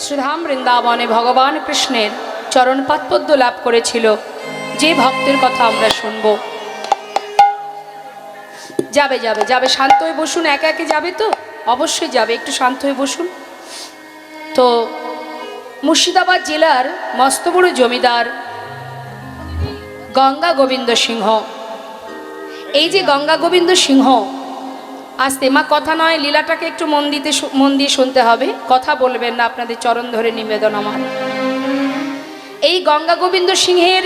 শ্রীধাম বৃন্দাবনে ভগবান কৃষ্ণের চরণ পাদপদ্ম লাভ করেছিল যে ভক্তের কথা আমরা শুনব। যাবে যাবে যাবে, শান্ত হয়ে বসুন। একে একে যাবে তো? অবশ্যই যাবে, একটু শান্ত হয়ে বসুন। তো মুর্শিদাবাদ জেলার মস্ত বড় জমিদার গঙ্গা গোবিন্দ সিংহ, এই যে গঙ্গা গোবিন্দ সিংহ, আস্তে মা কথা নয়, লীলাটাকে একটু মন দিয়ে শুনতে হবে, কথা বলবেন না, আপনাদের চরণ ধরে নিবেদন আমার। এই গঙ্গা গোবিন্দ সিংহের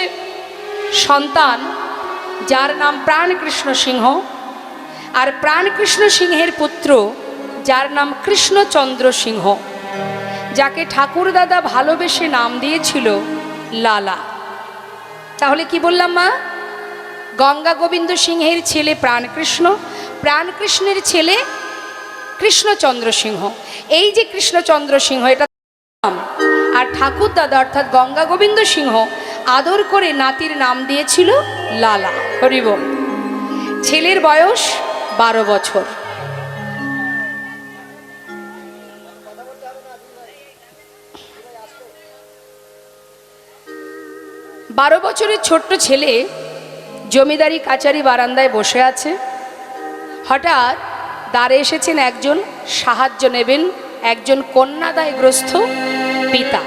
সন্তান যার নাম প্রাণকৃষ্ণ সিংহ, আর প্রাণকৃষ্ণ সিংহের পুত্র যার নাম কৃষ্ণচন্দ্র সিংহ, যাকে ঠাকুর দাদা ভালোবেসে নাম দিয়েছিল লালা। তাহলে কি বললাম মা? গঙ্গা গোবিন্দ সিংহের ছেলে প্রাণকৃষ্ণ, প্রাণকৃষ্ণের ছেলে কৃষ্ণচন্দ্র সিংহ। এই যে কৃষ্ণচন্দ্র সিংহ এটা নাম, আর ঠাকুর দাদা অর্থাৎ গঙ্গা গোবিন্দ সিংহ আদর করে নাতির নাম দিয়েছিল লালা। হরি বল। ছেলের বয়স 12 বছর। বারো বছরের ছোট্ট ছেলে জমিদারি কাচারি বারান্দায় বসে আছে। হঠাৎ দ্বারে এসেছেন একজন, সাহায্য নেবেন একজন কন্যাদায়গ্রস্ত পিতা।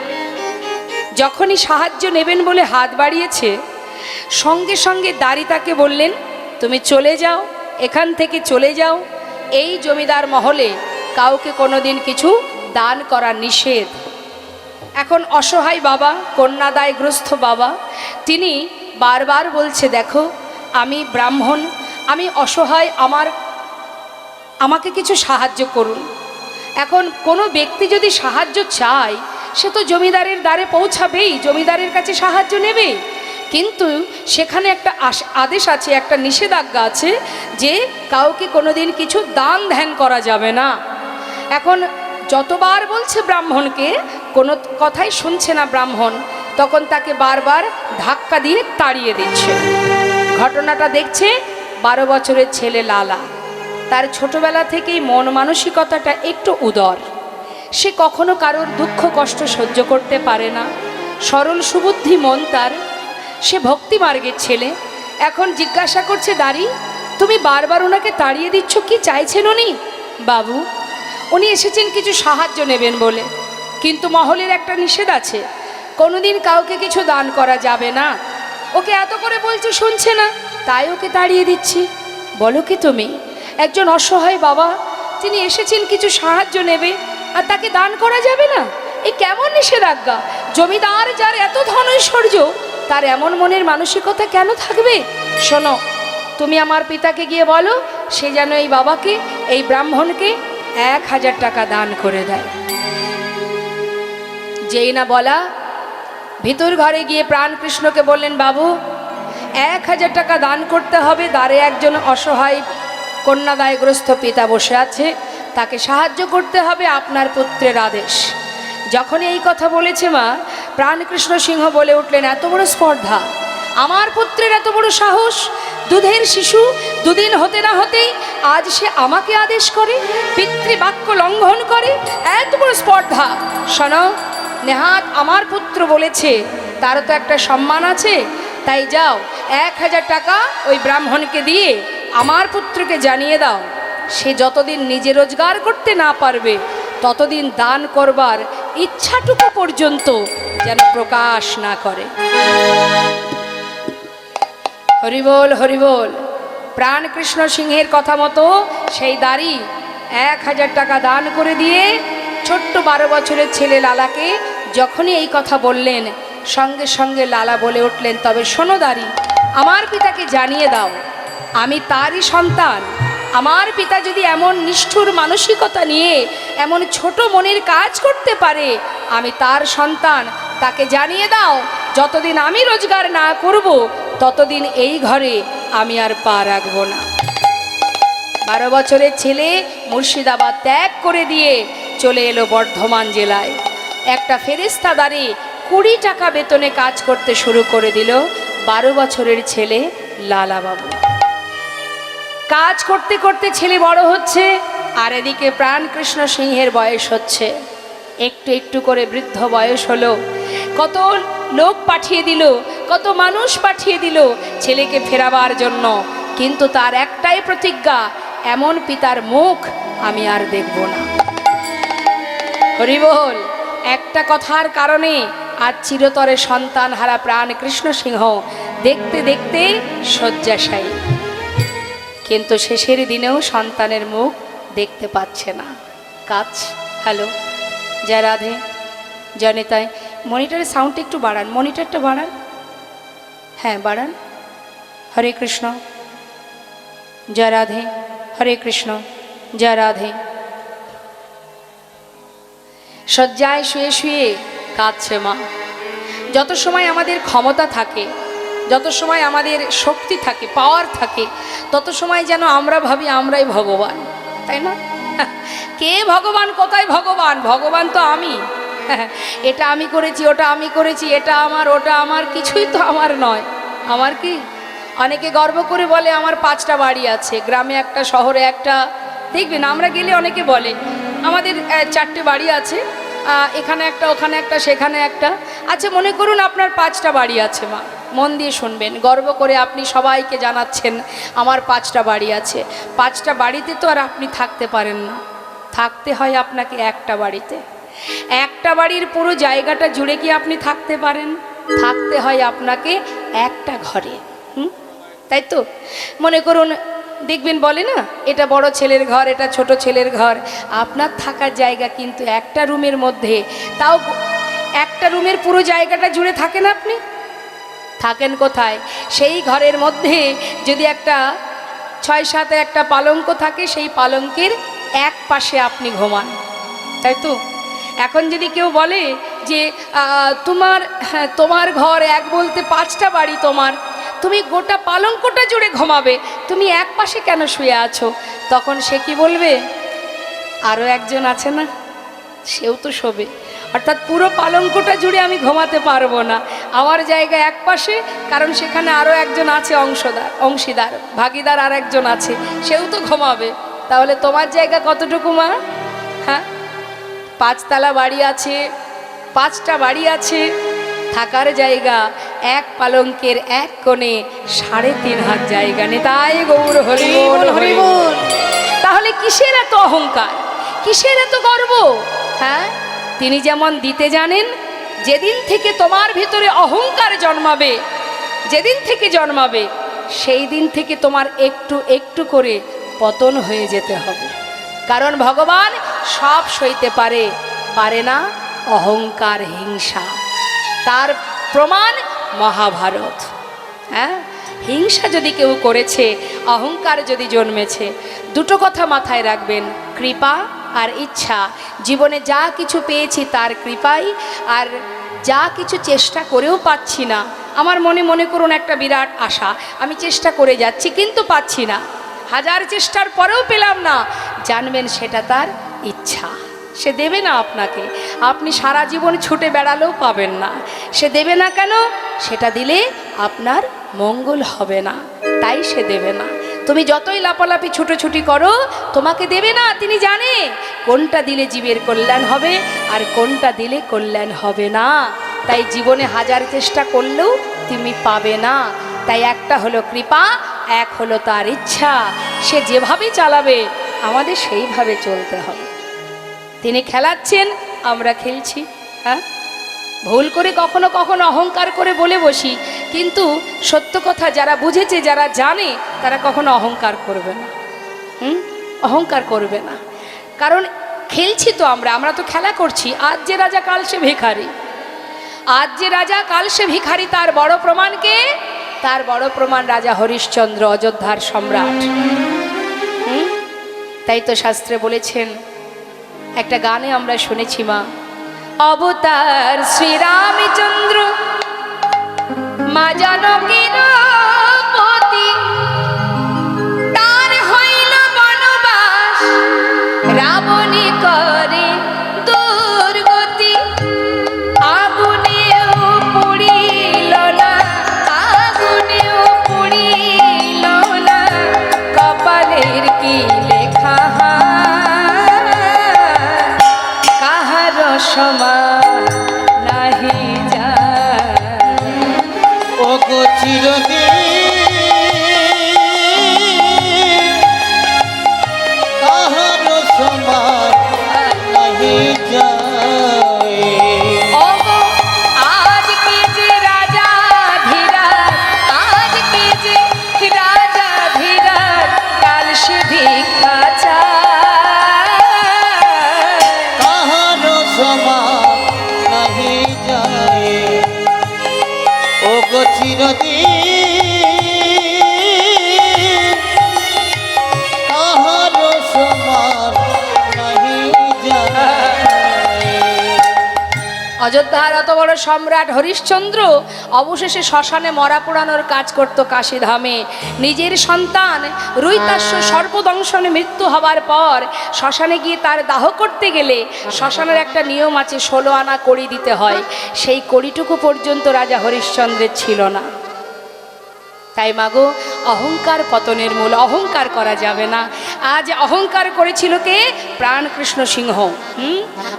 যখনই সাহায্য নেবেন বলে হাত বাড়িয়েছে, সঙ্গে সঙ্গে দাঁড়ি তাকে বললেন, তুমি চলে যাও, এখান থেকে চলে যাও। এই জমিদার মহলে কাউকে কোনোদিন কিছু দান করা নিষেধ। এখন অসহায় বাবা, কন্যাদায়গ্রস্ত বাবা, তিনি বারবার বলছে, দেখো আমি ব্রাহ্মণ, আমি অসহায়, আমাকে কিছু সাহায্য করুন। এখন কোনো ব্যক্তি যদি সাহায্য চায়, সে তো জমিদারের দ্বারে পৌঁছাবেই, জমিদারের কাছে সাহায্য নেবে। কিন্তু সেখানে একটা আদেশ আছে, একটা নিষেধাজ্ঞা আছে যে কাউকে কোনোদিন কিছু দান ধ্যান করা যাবে না। এখন যতবার বলছে ব্রাহ্মণকে, কোনো কথাই শুনছে না ব্রাহ্মণ, তখন তাকে বারবার ধাক্কা দিয়ে তাড়িয়ে দিচ্ছে। ঘটনাটা দেখছে 12 বছরের ছেলে লালা। তার ছোটবেলা থেকেই মন মানসিকতাটা একটু উদার, সে কখনো কারোর দুঃখ কষ্ট সহ্য করতে পারে না, সরল সুবুদ্ধি মন তার, সে ভক্তি মার্গের ছেলে। এখন জিজ্ঞাসা করছে, দাঁড়ি তুমি বারবার ওনাকে তাড়িয়ে দিচ্ছ, কি চাইছেন উনি? বাবু, উনি এসেছেন কিছু সাহায্য নেবেন বলে, কিন্তু মহলের একটা নিষেধ আছে, কোনোদিন কাউকে কিছু দান করা যাবে না। ওকে এত করে বলছে, শুনছে না, তাই ওকে তাড়িয়ে দিচ্ছি। বলো কি তুমি? একজন অসহায় বাবা, তিনি এসেছেন কিছু সাহায্য নেবে, আর তাকে দান করা যাবে না? এই কেমন নিষেধাজ্ঞা? জমিদার যার এত ধন ঐশ্বর্য, তার এমন মনের মানসিকতা কেন থাকবে? শোনো, তুমি আমার পিতাকে গিয়ে বলো, সে যেন এই বাবাকে, এই ব্রাহ্মণকে 1000 টাকা দান করে দেয়। যেই না বলা, ভিতর ঘরে গিয়ে প্রাণকৃষ্ণকে বললেন, বাবু 1000 টাকা দান করতে হবে, দ্বারে একজন অসহায় কন্যাদায়গ্রস্ত পিতা বসে আছে, তাকে সাহায্য করতে হবে, আপনার পুত্রের আদেশ। যখনই এই কথা বলেছে মা, প্রাণকৃষ্ণ সিংহ বলে উঠলেন, এত বড় স্পর্ধা, আমার পুত্রের এত বড় সাহস, দুধের শিশু, দুদিন হতে না হতেই আজ সে আমাকে আদেশ করে, পিতৃবাক্য লঙ্ঘন করে, এত বড় স্পর্ধা। শোনো, নেহাত আমার পুত্র বলেছে, তারও তো একটা সম্মান আছে, তাই যাও 1000 টাকা ওই ব্রাহ্মণকে দিয়ে আমার পুত্রকে জানিয়ে দাও, সে যতদিন নিজে রোজগার করতে না পারবে, ততদিন দান করবার ইচ্ছাটুকু পর্যন্ত যেন প্রকাশ না করে। হরিবোল হরিবোল। প্রাণকৃষ্ণ সিংহের কথা মতো সেই দাঁড়ি 1000 টাকা দান করে দিয়ে ছোট্ট 12 বছরের ছেলে লালাকে যখনই এই কথা বললেন, সঙ্গে সঙ্গে লালা বলে উঠলেন, তবে শোনো দাঁড়ি, আমার পিতাকে জানিয়ে দাও, আমি তারই সন্তান। আমার পিতা যদি এমন নিষ্ঠুর মানসিকতা নিয়ে এমন ছোট মনের কাজ করতে পারে, আমি তার সন্তান, তাকে জানিয়ে দাও, যতদিন আমি রোজগার না করব, ততদিন এই ঘরে আমি আর পা রাখব না। 12 বছরের ছেলে মুর্শিদাবাদ ত্যাগ করে দিয়ে চলে এলো বর্ধমান জেলায়। একটা ফেরেস্তা দ্বারে 20 টাকা বেতনে কাজ করতে শুরু করে দিল 12 বছরের ছেলে লালা বাবু। কাজ করতে করতে ছেলে বড় হচ্ছে, আর এদিকে প্রাণকৃষ্ণ সিংহের বয়স হচ্ছে। একটু একটু করে বৃদ্ধ বয়স হলো, কত লোক পাঠিয়ে দিল, কত মানুষ পাঠিয়ে দিল ছেলেকে ফেরাবার জন্য, কিন্তু তার একটাই প্রতিজ্ঞা, এমন পিতার মুখ আমি আর দেখব না। হরি বল। একটা কথার কারণে আজ চিরতরে সন্তান হারা প্রাণ কৃষ্ণ সিংহ দেখতে দেখতে শয্যাশায়ী, কিন্তু শেষের দিনেও সন্তানের মুখ দেখতে পাচ্ছে না, কাজ। হ্যালো, জয় রাধে, জয় নিতাই। মনিটরের সাউন্ডটা একটু বাড়ান, মনিটরটা বাড়ান, হ্যাঁ বাড়ান। হরে কৃষ্ণ, জয় রাধে, হরে কৃষ্ণ, জয় রাধে। শয্যায় শুয়ে শুয়ে কাঁদছে মা। যত সময় আমাদের ক্ষমতা থাকে, যত সময় আমাদের শক্তি থাকে, পাওয়ার থাকে, তত সময় যেন আমরা ভাবি আমরাই ভগবান, তাই না? কে ভগবান, কোথায় ভগবান? ভগবান তো আমি। এটা আমি করেছি, ওটা আমি করেছি, এটা আমার, ওটা আমার, কিছুই তো আমার নয়। আমার কি? অনেকে গর্ব করে বলে আমার 5টা বাড়ি আছে, গ্রামে একটা, শহরে একটা। দেখবেন আমরা গেলে অনেকে বলে আমাদের 4টে বাড়ি আছে, এখানে একটা, ওখানে একটা, সেখানে একটা। আচ্ছা, মনে করুন আপনার 5টা বাড়ি আছে মা, মন দিয়ে শুনবেন, গর্ব করে আপনি সবাইকে জানাচ্ছেন আমার 5টা বাড়ি আছে। 5টা বাড়িতে তো আর আপনি থাকতে পারেন না, থাকতে হয় আপনাকে একটা বাড়িতে। একটা বাড়ির পুরো জায়গাটা জুড়ে কি আপনি থাকতে পারেন? থাকতে হয় আপনাকে একটা ঘরে। তাই তো? মনে করুন, দেখবেন বলে না, এটা বড় ছেলের ঘর, এটা ছোট ছেলের ঘর। আপনার থাকার জায়গা কিন্তু একটা রুমের মধ্যে, তাও একটা রুমের পুরো জায়গাটা জুড়ে থাকেন আপনি? থাকেন কোথায়? সেই ঘরের মধ্যে যদি একটা 6-7 একটা পালঙ্ক থাকে, সেই পালঙ্কের এক পাশে আপনি ঘুমান, তাই তো? এখন যদি কেউ বলে যে তোমার ঘর এক বলতে 5টা বাড়ি তোমার, তুমি গোটা পালঙ্কটা জুড়ে ঘুমাবে, তুমি এক পাশে কেন শুয়ে আছো? তখন সে কি বলবে? আরও একজন আছে না, সেও তো শোবে। অর্থাৎ পুরো পালঙ্কটা জুড়ে আমি ঘুমাতে পারবো না, আমার জায়গা এক পাশে, কারণ সেখানে আরও একজন আছে, অংশীদার, ভাগিদার আর একজন আছে, সেও তো ঘুমাবে। তাহলে তোমার জায়গা কতটুকু মা? হ্যাঁ, 5তলা বাড়ি আছে, 5টা বাড়ি আছে, থাকার জায়গা এক পালঙ্কের এক কোণে 3.5 হাত জায়গা নেই। তাই গৌর হরি বল, হরি বল। তাহলে কিসের এত অহংকার, কিসের এত গর্ব? হ্যাঁ, তিনি যেমন দিতে জানেন, যেদিন থেকে তোমার ভিতরে অহংকার জন্মাবে, যেদিন থেকে জন্মাবে, সেই দিন থেকে তোমার একটু একটু করে পতন হয়ে যেতে হবে। কারণ ভগবান সব সইতে পারে, পারে না অহংকার, হিংসা। তার প্রমাণ মহাভারত। হ্যাঁ, হিংসা যদি কেউ করেছে, অহংকার যদি জন্মেছে, দুটো কথা মাথায় রাখবেন, কৃপা আর ইচ্ছা। জীবনে যা কিছু পেয়েছি তার কৃপাই, আর যা কিছু চেষ্টা করেও পাচ্ছি না, আমার মনে করুন একটা বিরাট আশা, আমি চেষ্টা করে যাচ্ছি কিন্তু পাচ্ছি না, 1000 চেষ্টার পরেও পেলাম না, জানবেন সেটা তার ইচ্ছা। সে দেবে না আপনাকে, আপনি সারা জীবন ছুটে বেড়ালেও পাবেন না। সে দেবে না কেন? সেটা দিলে আপনার মঙ্গল হবে না, তাই সে দেবে না। তুমি যতই লাপালাপি ছুটোছুটি করো, তোমাকে দেবে না। তিনি জানে কোনটা দিলে জীবের কল্যাণ হবে আর কোনটা দিলে কল্যাণ হবে না। তাই জীবনে 1000 চেষ্টা করলেও তুমি পাবে না। তাই একটা হলো কৃপা, এক হলো তার ইচ্ছা। সে যেভাবে চালাবে আমাদের সেইভাবে চলতে হবে। তিনি খেলাচ্ছেন, আমরা খেলছি। হ্যাঁ, ভুল করে কখনো কখনো অহংকার করে বলে বসি, কিন্তু সত্য কথা যারা বুঝেছে, যারা জানে, তারা কখনো অহংকার করবে না। অহংকার করবে না, কারণ খেলছি তো আমরা তো খেলা করছি। আজ যে রাজা কাল সে ভিখারি, আজ যে রাজা কাল সে ভিখারি। তার বড় প্রমাণ কে? তার বড় প্রমাণ রাজা হরিশ্চন্দ্র, অযোধ্যার সম্রাট। তাই তো শাস্ত্রে বলেছেন, একটা গানে আমরা শুনেছি মা, অবতার শ্রীরামচন্দ্র মা জানকীর পতি, তার হইল বনবাস, রাবণী করে দুর্গতি, আগুনেও পুড়িল না, আগুনেও পুড়িল না, কপালের কি লেখা নাহি যায়। ও গো চিরদিন তাহার সমান নাহি যায়। ওগো আজকে যে রাজা ধীরাজ, আজকে যে রাজা ধীরাজ, কাল সে ভিক্ষা চায়। তাহার সমান নাহি যায়। ও গো চিরদিন তাহার সমান নাহি যায়। অযোধ্যার অত বড় সম্রাট হরিশ্চন্দ্র অবশেষে শ্মশানে মরা পোড়ানোর কাজ করত কাশীধামে। নিজের সন্তান রুইতাস্য সর্বদংশনে মৃত্যু হবার পর শ্মশানে গিয়ে তার দাহ করতে গেলে শ্মশানের একটা নিয়ম আছে, 16 আনা কড়ি দিতে হয়। সেই কড়িটুকু পর্যন্ত রাজা হরিশ্চন্দ্রের ছিল না। তাই মাগো, অহংকার পতনের মূল, অহংকার করা যাবে না। আজ অহংকার করেছিল কে? প্রাণকৃষ্ণ সিংহ।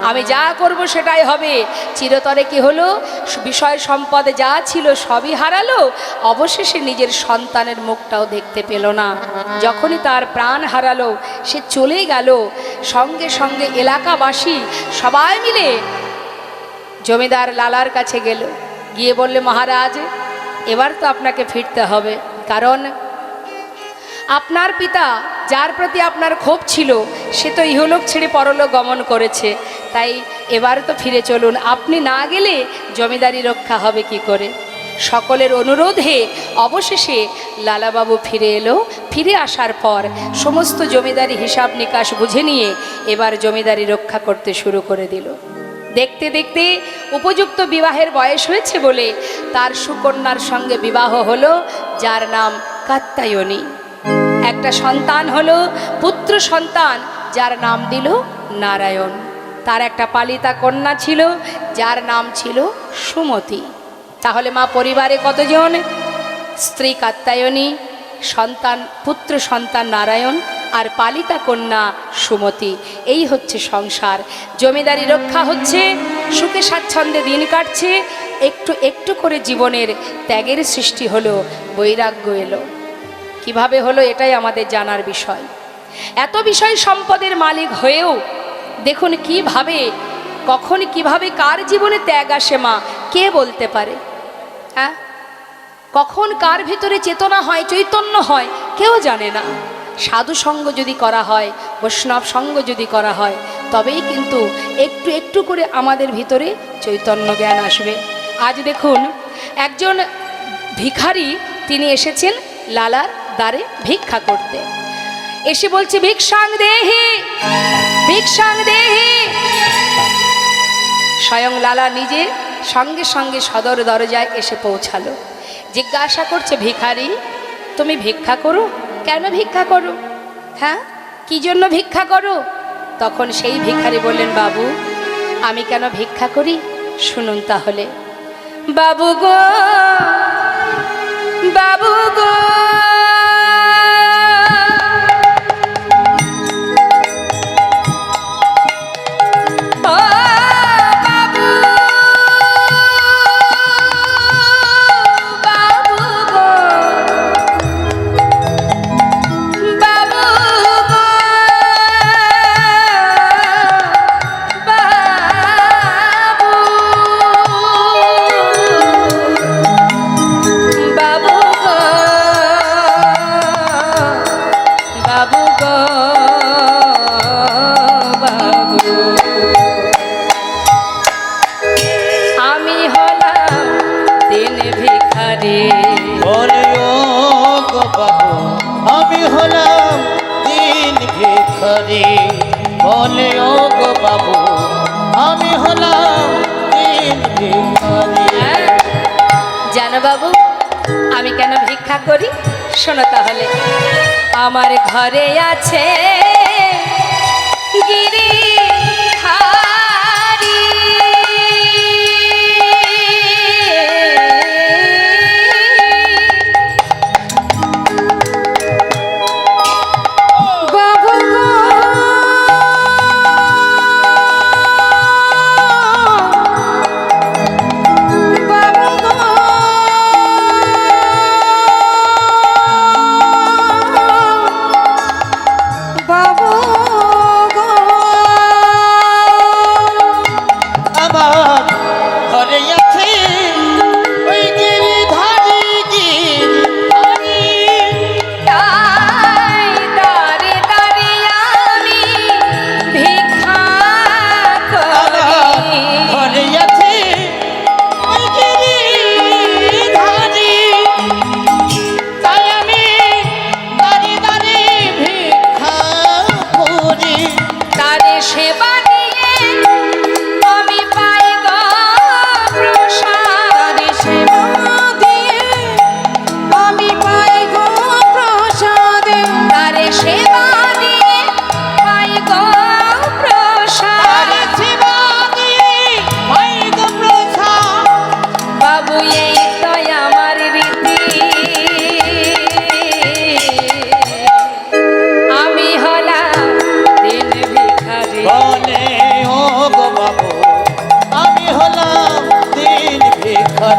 আমি যা করব সেটাই হবে। চিরতরে কি হলো? বিষয় সম্পদ যা ছিল সবই হারালো, অবশেষে নিজের সন্তানের মুখটাও দেখতে পেল না। যখনই তার প্রাণ হারালো, সে চলে গেল। সঙ্গে সঙ্গে এলাকাবাসী সবাই মিলে জমিদার লালার কাছে গেল, গিয়ে বললে, মহারাজ এবার তো আপনাকে ফিরতে হবে, কারণ আপনার পিতা যার প্রতি আপনার ক্ষোভ ছিল সে তো ইহলোক ছেড়ে পরলোক গমন করেছে, তাই এবার তো ফিরে চলুন। আপনি না গেলে জমিদারি রক্ষা হবে কি করে? সকলের অনুরোধে অবশেষে লালাবাবু ফিরে এলো। ফিরে আসার পর সমস্ত জমিদারি হিসাব নিকাশ বুঝে নিয়ে এবার জমিদারি রক্ষা করতে শুরু করে দিল। দেখতে দেখতে উপযুক্ত বিবাহের বয়স হয়েছে বলে তার সুকন্যার সঙ্গে বিবাহ হলো, যার নাম কাত্যায়নী। একটা সন্তান হলো, পুত্র সন্তান, যার নাম দিল নারায়ণ। তার একটা পালিতা কন্যা ছিল, যার নাম ছিল সুমতি। তাহলে মা, পরিবারে কতজন? স্ত্রী কাত্যায়নী, সন্তান, পুত্র সন্তান নারায়ণ, আর পালিতা কন্যা সুমতি। এই হচ্ছে সংসার। জমিদারি রক্ষা হচ্ছে, সুখে স্বাচ্ছন্দ্যে দিন কাটছে। একটু একটু করে জীবনের ত্যাগের সৃষ্টি হলো, বৈরাগ্য এলো। কিভাবে হলো এটাই আমাদের জানার বিষয়। এত বিষয় সম্পদের মালিক হয়েও দেখুন কিভাবে, কখন কিভাবে কার জীবনে ত্যাগ আসে মা, কে বলতে পারে? হ্যাঁ, কখন কার ভিতরে চেতনা হয়, চৈতন্য হয়, কেউ জানে না। সাধু সঙ্গ যদি করা হয়, বৈষ্ণব সঙ্গ যদি করা হয়, তবেই কিন্তু একটু একটু করে আমাদের ভিতরে চৈতন্য জ্ঞান আসবে। আজ দেখুন একজন ভিখারি, তিনি এসেছেন লালার দ্বারে ভিক্ষা করতে। এসে বলছে, ভিক্ষাং দেহি, ভিক্ষাং দেহি। স্বয়ং লালা নিজে সঙ্গে সঙ্গে সদর দরজায় এসে পৌঁছালো। জিজ্ঞাসা করছে, ভিখারি তুমি ভিক্ষা করো? কেন ভিক্ষা করো? হ্যাঁ, কি জন্য ভিক্ষা করো? তখন সেই ভিখারি বললেন, বাবু আমি কেন ভিক্ষা করি শুনুন তাহলে। বাবু গো, বাবু গো, বলে ও গো বাবু আমি হলাম দিন ভিখারি। জানো বাবু আমি কেন ভিক্ষা করি? শোনো তাহলে। আমার ঘরে আছে গিরি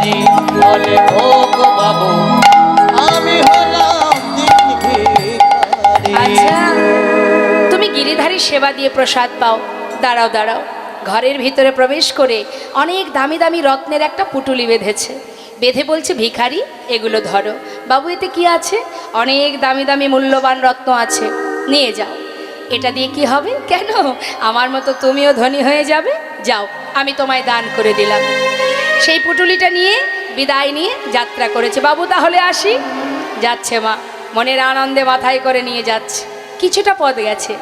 জানি বলে ভোগ বাবু আমি হলাম দিন ভিখারি। আচ্ছা, তুমি গিরিধারীর সেবা দিয়ে প্রসাদ পাও। দাঁড়াও দাঁড়াও, ঘরের ভিতরে প্রবেশ করে অনেক দামি দামি রত্নের একটা পুটুলি বেঁধেছে। বেঁধে বলছে, ভিখারি এগুলো ধরো। বাবু এতে কি আছে? অনেক দামি দামি মূল্যবান রত্ন আছে, নিয়ে যাও। এটা দিয়ে কি হবে? কেন, আমার মতো তুমিও ধনী হয়ে যাবে। যাও, আমি তোমায় দান করে দিলাম। সেই পুটুলিটা নিয়ে বিদায় নিয়ে যাত্রা করেছে। বাবু তাহলে আসি। যাচ্ছে মা, মনের আনন্দে মাথায় করে নিয়ে যাচ্ছে। কিছুটা পথ গেছে,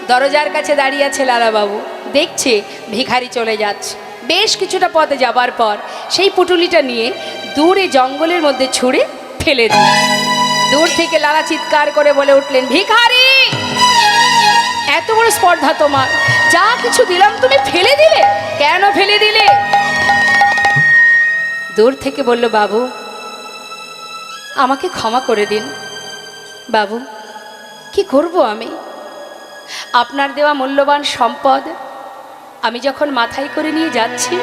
দরজার কাছে দাঁড়িয়ে আছে লালাবাবু। দেখছে ভিখারি চলে যাচ্ছে। বেশ কিছুটা পথে যাবার পর সেই পুটুলিটা নিয়ে দূরে জঙ্গলের মধ্যে ছুঁড়ে ফেলে দিল। দূর থেকে লালা চিৎকার করে বলে উঠলেন, ভিখারি! এত বড় স্পর্ধা তোমার, যা কিছু দিলাম তুমি ফেলে দিলে, কেন ফেলে দিলে? দূর থেকে বলল, বাবু আমাকে ক্ষমা করে দিন। বাবু কি করব আমি? আপনার দেওয়া মূল্যবান সম্পদ আমি যখন মাথায় করে নিয়ে যাচ্ছি,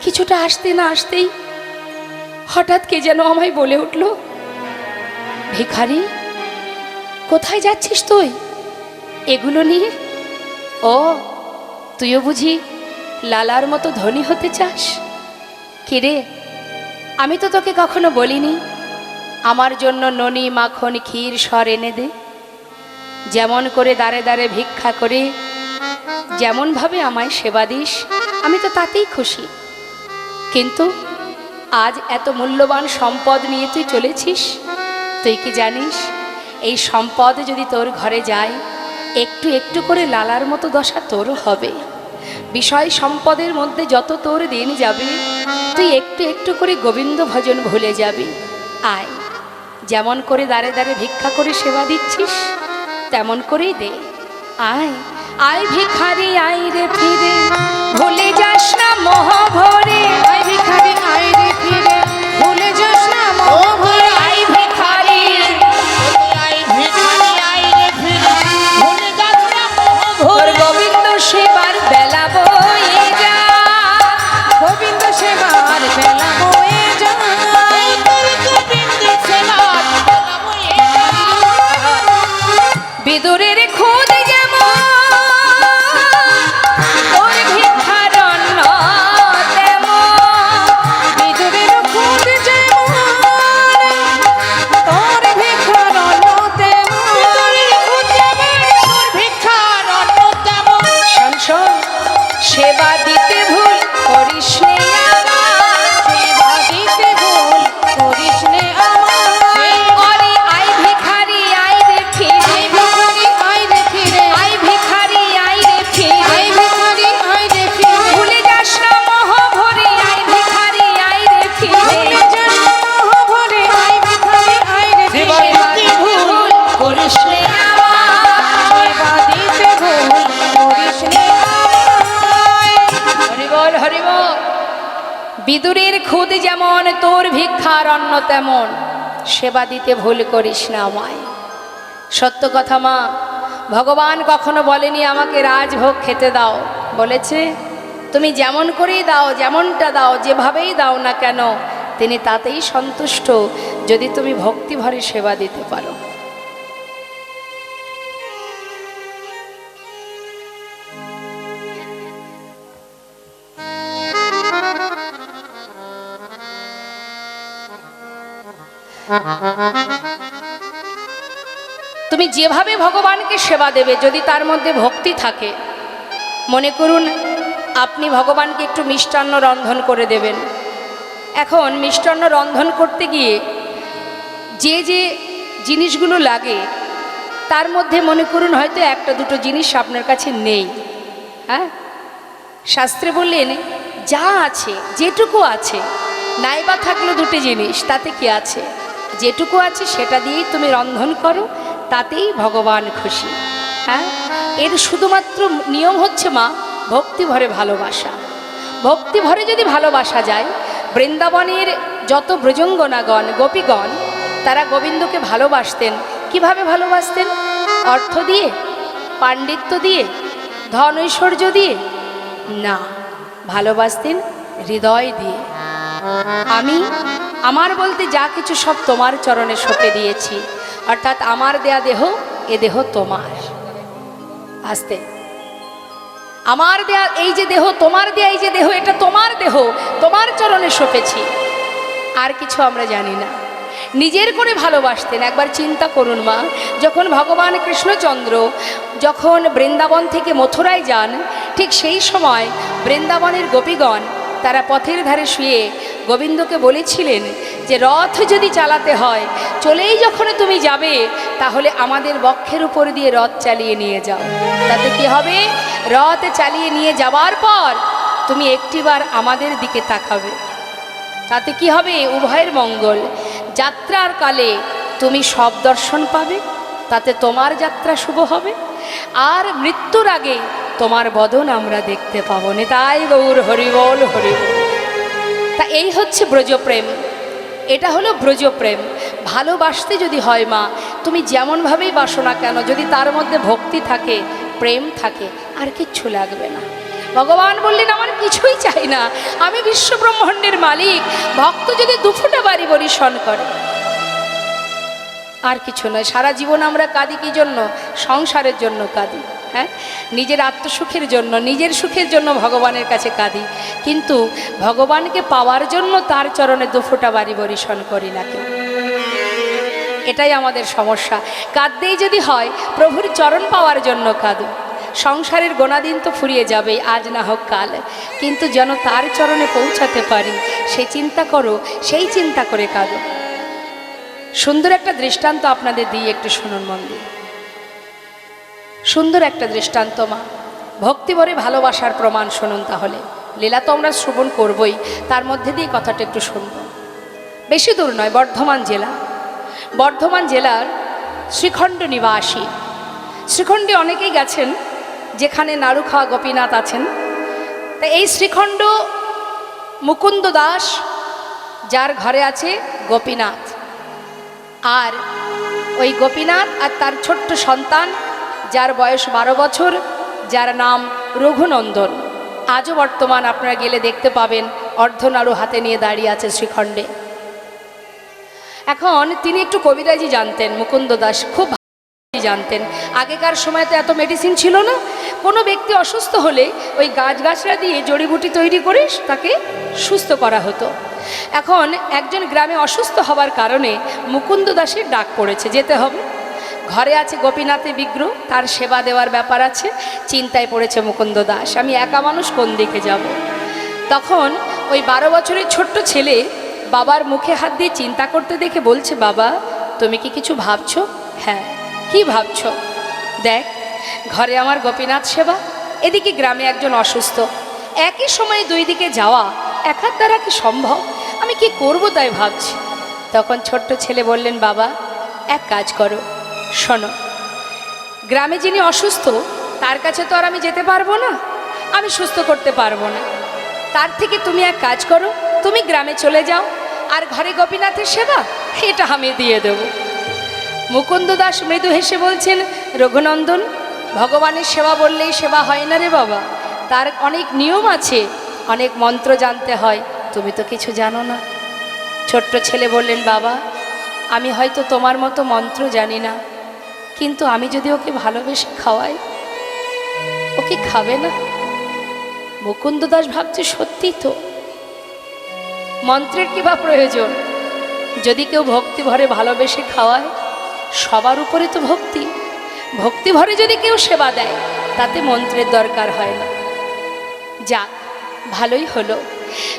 কিছুটা আসতে না আসতেই হঠাৎ কে যেন আমায় বলে উঠল, ভিখারি কোথায় যাচ্ছিস তুই এগুলো নিয়ে? ও, তুইও বুঝি লালার মতো ধনী হতে চাস? কিরে, আমি তো তোকে কখনো বলিনি আমার জন্য ননি মাখন ক্ষীর সর এনে দে? যেমন করে দাঁড়ে দাঁড়ে ভিক্ষা করে যেমনভাবে আমায় সেবা দিস, আমি তো তাতেই খুশি। কিন্তু আজ এত মূল্যবান সম্পদ নিয়ে তুই চলেছিস। তুই কি জানিস, এই সম্পদ যদি তোর ঘরে যায়, একটু একটু করে লালার মতো দশা তোরও হবে। বিষয় সম্পদের মধ্যে যত তোর দিন যাবে, তুই একটু একটু করে গোবিন্দ ভজন ভুলে যাবি। আয়, যেমন করে দাঁড়ে দাঁড়ে ভিক্ষা করে সেবা দিচ্ছিস তেমন করেই দে। আয় আয় ভিখারি আয় রে ফিরে, ভুলে যাস না মোহ ভরে। আয় ভিখারি আয় রে ফিরে, ভুলে যাস না মোহ ভরে। আয় ভিখারি আই ভিখারি আই রে ফিরে ভুলে যাস না মোহ তোর ভরে। গোবিন্দ সেবার বেলা বয়ে যা, গোবিন্দ সেবার বেলা বয়ে যা। তোর গোবিন্দ সেবার বেলা বয়ে যা। বিদুরের খোঁজ যেমন তোর ভিক্ষার অন্ন তেমন। বিদুরের খোঁজ যেমন তোর ভিক্ষার অন্ন তেমন। বিদুরের খোঁজ যেমন তোর ভিক্ষার অন্ন তেমন। শোন শোন, সেবা দিতে ভুল করিস নে আমার, সেবা দিতে ভুল করিস নে আমার। অরে আয় ভিখারি আয় রে ফিরে, ভিখারি আয় রে ফিরে, আয় ভিখারি আয় রে ফিরে, আয় ভিখারি আয় রে ফিরে। ভুলে যাস না মোহ ভরে, আয় ভিখারি আয় রে ফিরে, ভুলে যাস না মোহ ভরে, আয় ভিখারি আয় রে ফিরে। সেবা দিতে ভুল করিস নে আমার, সেবা দিতে ভুল করিস নে আমায়। হরি বল হরি বল। বিদুরের খুদ যেমন তোর ভিক্ষার অন্ন তেমন, সেবা দিতে ভুল করিস না আমায়। সত্য কথা মা, ভগবান কখনো বলেনি আমাকে রাজভোগ খেতে দাও। বলেছে তুমি যেমন করেই দাও, যেমনটা দাও, যেভাবেই দাও না কেন, তিনি তাতেই সন্তুষ্ট, যদি তুমি ভক্তি ভরে সেবা দিতে পারো। তুমি যেভাবে ভগবানকে সেবা দেবে, যদি তার মধ্যে ভক্তি থাকে, মনে করুন আপনি ভগবানকে একটু মিষ্টান্ন রন্ধন করে দেবেন। এখন মিষ্টান্ন রন্ধন করতে গিয়ে যে যে জিনিসগুলো লাগে, তার মধ্যে মনে করুন হয়তো একটা দুটো জিনিস আপনার কাছে নেই। হ্যাঁ, শাস্ত্রে বললেন যা আছে, যেটুকু আছে, নাইবা থাকলো দুটো জিনিস, তাতে কি আছে, যেটুকু আছে সেটা দিয়েই তুমি রন্ধন করো, তাতেই ভগবান খুশি। হ্যাঁ, এর শুধুমাত্র নিয়ম হচ্ছে মা ভক্তি ভরে ভালোবাসা। ভক্তি ভরে যদি ভালোবাসা যায়, বৃন্দাবনের যত ব্রজঙ্গনাগণ গোপীগণ তারা গোবিন্দকে ভালোবাসতেন। কিভাবে ভালোবাসতেন? অর্থ দিয়ে, পাণ্ডিত্য দিয়ে, ধন ঐশ্বর্য দিয়ে না, ভালোবাসতেন হৃদয় দিয়ে। আমি আমার বলতে যা কিছু সব তোমার চরণে সঁপে দিয়েছি, অর্থাৎ আমার দেয়া দেহ, এ দেহ তোমার। আস্তে, আমার দেয়া এই যে দেহ, তোমার দেয়া এই যে দেহ, এটা তোমার দেহ, তোমার চরণে সঁপেছি। আর কিছু আমরা জানি না। নিজের করে ভালোবাসতেন। একবার চিন্তা করুন মা, যখন ভগবান কৃষ্ণচন্দ্র যখন বৃন্দাবন থেকে মথুরায় যান, ঠিক সেই সময় বৃন্দাবনের গোপীগণ তারা পথের ধারে শুয়ে গোবিন্দকে বলেছিলেন যে রথ যদি চালাতে হয়, চলেই যখন তুমি যাবে, তাহলে আমাদের বক্ষের উপর দিয়ে রথ চালিয়ে নিয়ে যাও। তাতে কি হবে? রথ চালিয়ে নিয়ে যাওয়ার পর তুমি একটিবার আমাদের দিকে তাকাবে, তাতে কি হবে? উভয়ের মঙ্গল। যাত্রার কালে তুমি সব দর্শন পাবে, তাতে তোমার যাত্রা শুভ হবে। আর মৃত্যুর আগে তোমার বদন আমরা দেখতে পাবো। নিতাই গৌর হরিবল হরিবল। তা এই হচ্ছে ব্রজপ্রেম, এটা হলো ব্রজপ্রেম। ভালোবাসতে যদি হয় মা, তুমি যেমনভাবেই বাসো না কেন, যদি তার মধ্যে ভক্তি থাকে, প্রেম থাকে, আর কিচ্ছু লাগবে না। ভগবান বললেন আমার কিছুই চাই না, আমি বিশ্বব্রহ্মাণ্ডের মালিক। ভক্ত যদি দুফোঁটা বাড়ি বরিশন করে, আর কিছু নয়। সারা জীবন আমরা কাঁদি কি জন্য? সংসারের জন্য কাঁদি, হ্যাঁ, নিজের আত্মসুখের জন্য, নিজের সুখের জন্য ভগবানের কাছে কাঁদি, কিন্তু ভগবানকে পাওয়ার জন্য তার চরণে দুফোঁটা বাড়ি বরিশন করি না কেউ। এটাই আমাদের সমস্যা। কাঁদতেই যদি হয়, প্রভুর চরণ পাওয়ার জন্য কাঁদো। সংসারের গোনাদিন তো ফুরিয়ে যাবে, আজ না হোক কাল, কিন্তু যেন তার চরণে পৌঁছাতে পারি সেই চিন্তা করো, সেই চিন্তা করে কাঁদো। সুন্দর একটা দৃষ্টান্ত আপনাদের দিই, একটু শুনুন মন দিয়ে। সুন্দর একটা দৃষ্টান্ত মা, ভক্তিভরে ভালোবাসার প্রমাণ শুনুন। তাহলে লীলা তো আমরা শ্রবণ করবই, তার মধ্যে দিয়ে কথাটা একটু শুনব। বেশি দূর নয়, বর্ধমান জেলা। বর্ধমান জেলার শ্রীখণ্ড নিবাসী। শ্রীখণ্ডে অনেকেই গেছেন, যেখানে নাড়ুখাওয়া গোপীনাথ আছেন। তা এই শ্রীখণ্ড মুকুন্দ দাস, যার ঘরে আছে গোপীনাথ, আর ওই গোপীনাথ আর তার ছোট্ট সন্তান, যার বয়স 12 বছর, যার নাম রঘুনন্দন। আজও বর্তমান আপনারা গেলে দেখতে পাবেন অর্ধনাড়ু হাতে নিয়ে দাঁড়িয়ে আছে শ্রীখণ্ডে। এখন তিনি একটু কবিরাজি জানতেন, মুকুন্দ দাস খুব জানতেন। আগেকার সময় তো এত মেডিসিন ছিল না। কোনো ব্যক্তি অসুস্থ হলে ওই গাছগাছরা দিয়ে জড়িবুটি তৈরি করে তাকে সুস্থ করা হতো। এখন একজন গ্রামে অসুস্থ হওয়ার কারণে মুকুন্দ দাসের ডাক পড়েছে, যেতে হবে। ঘরে আছে গোপীনাথের বিগ্রহ, তার সেবা দেওয়ার ব্যাপার আছে। চিন্তায় পড়েছে মুকুন্দ দাস, আমি একা মানুষ, কোন দিকে যাব। তখন ওই 12 বছরের ছোট্ট ছেলে বাবার মুখে হাত দিয়ে চিন্তা করতে দেখে বলছে, বাবা তুমি কি কিছু ভাবছো? হ্যাঁ। কি ভাবছ? দেখ, ঘরে আমার গোপীনাথ সেবা, এদিকে গ্রামে একজন অসুস্থ, একই সময়ে দুই দিকে যাওয়া একার দ্বারা কি সম্ভব? আমি কি করব তাই ভাবছি। তখন ছোট্ট ছেলে বললেন, বাবা এক কাজ করো, শোনো, গ্রামে যিনি অসুস্থ তার কাছে তো আর আমি যেতে পারবো না, আমি সুস্থ করতে পারবো না। তার থেকে তুমি এক কাজ করো, তুমি গ্রামে চলে যাও, আর ঘরে গোপীনাথের সেবা এটা আমি দিয়ে দেবো। মুকুন্দ দাস মৃদু হেসে বলছেন, রঘুনন্দন, ভগবানের সেবা বললেই সেবা হয় না রে বাবা, তার অনেক নিয়ম আছে, অনেক মন্ত্র জানতে হয়, তুমি তো কিছু জানো না। ছোট্ট ছেলে বললেন, বাবা আমি হয়তো তোমার মতো মন্ত্র জানি না, কিন্তু আমি যদি ওকে ভালোবেসে খাওয়াই, ও কি খাবে না? মুকুন্দ দাস ভাবছে, সত্যি তো, মন্ত্রের কি বা প্রয়োজন? যদি কেউ ভক্তি ভরে ভালোবেসে খাওয়ায়, সবার উপরে তো ভক্তি, ভক্তি ভরে যদি কেউ সেবা দেয়, তাতে মন্ত্রের দরকার হয় না। যাক, ভালোই হলো।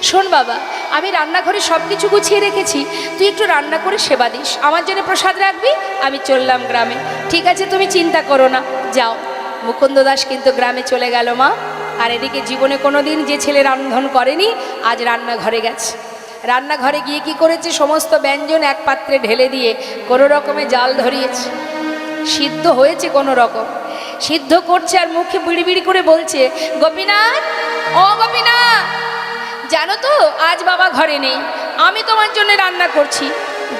শোন বাবা, আমি রান্নাঘরে সব কিছু গুছিয়ে রেখেছি, তুই একটু রান্না করে সেবা দিস, আমার জন্য প্রসাদ রাখবি, আমি চললাম গ্রামে। ঠিক আছে, তুমি চিন্তা করো না, যাও। মুকুন্দ দাস কিন্তু গ্রামে চলে গেল মা। আর এদিকে জীবনে কোনো দিন যে ছেলে রান্ধন করেনি, আজ রান্নাঘরে গেছে। রান্নাঘরে গিয়ে কি করেছে, সমস্ত ব্যঞ্জন এক পাত্রে ঢেলে দিয়ে কোনো রকমে জাল ধরিয়েছে। সিদ্ধ হয়েছে কোনো রকম, সিদ্ধ করছে আর মুখে বিড়ি বিড়ি করে বলছে, গোপীনাথ, ও গোপীনাথ, জানো তো আজ বাবা ঘরে নেই, আমি তোমার জন্য রান্না করছি,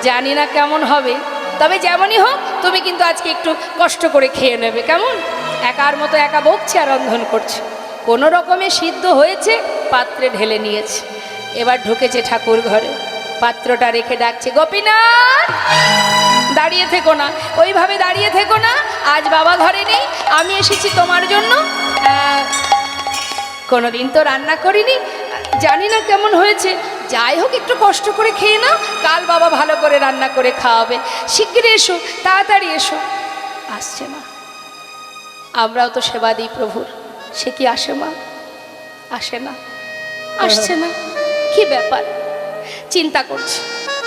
জানি না কেমন হবে, তবে যেমনই হোক তুমি কিন্তু আজকে একটু কষ্ট করে খেয়ে নেবে, কেমন? একার মতো একা বকছে আর রন্ধন করছে। কোনো রকমে সিদ্ধ হয়েছে, পাত্রে ঢেলে নিয়েছে। এবার ঢুকেছে ঠাকুর ঘরে, পাত্রটা রেখে ডাকছে, গোপীনাথ দাঁড়িয়ে থেকো না, ওইভাবে দাঁড়িয়ে থেকো না, আজ বাবা ঘরে নেই, আমি এসেছি তোমার জন্য। কোনোদিন তো রান্না করিনি, জানি না কেমন হয়েছে, যাই হোক একটু কষ্ট করে খেয়ে নাও, কাল বাবা ভালো করে রান্না করে খাওয়াবে, শিগগিরই এসো, তাড়াতাড়ি এসো। আসছে না। আমরাও তো সেবা দিই প্রভুর, সে কি আসে মা? আসে না, আসছে না, কি ব্যাপার? চিন্তা করছে।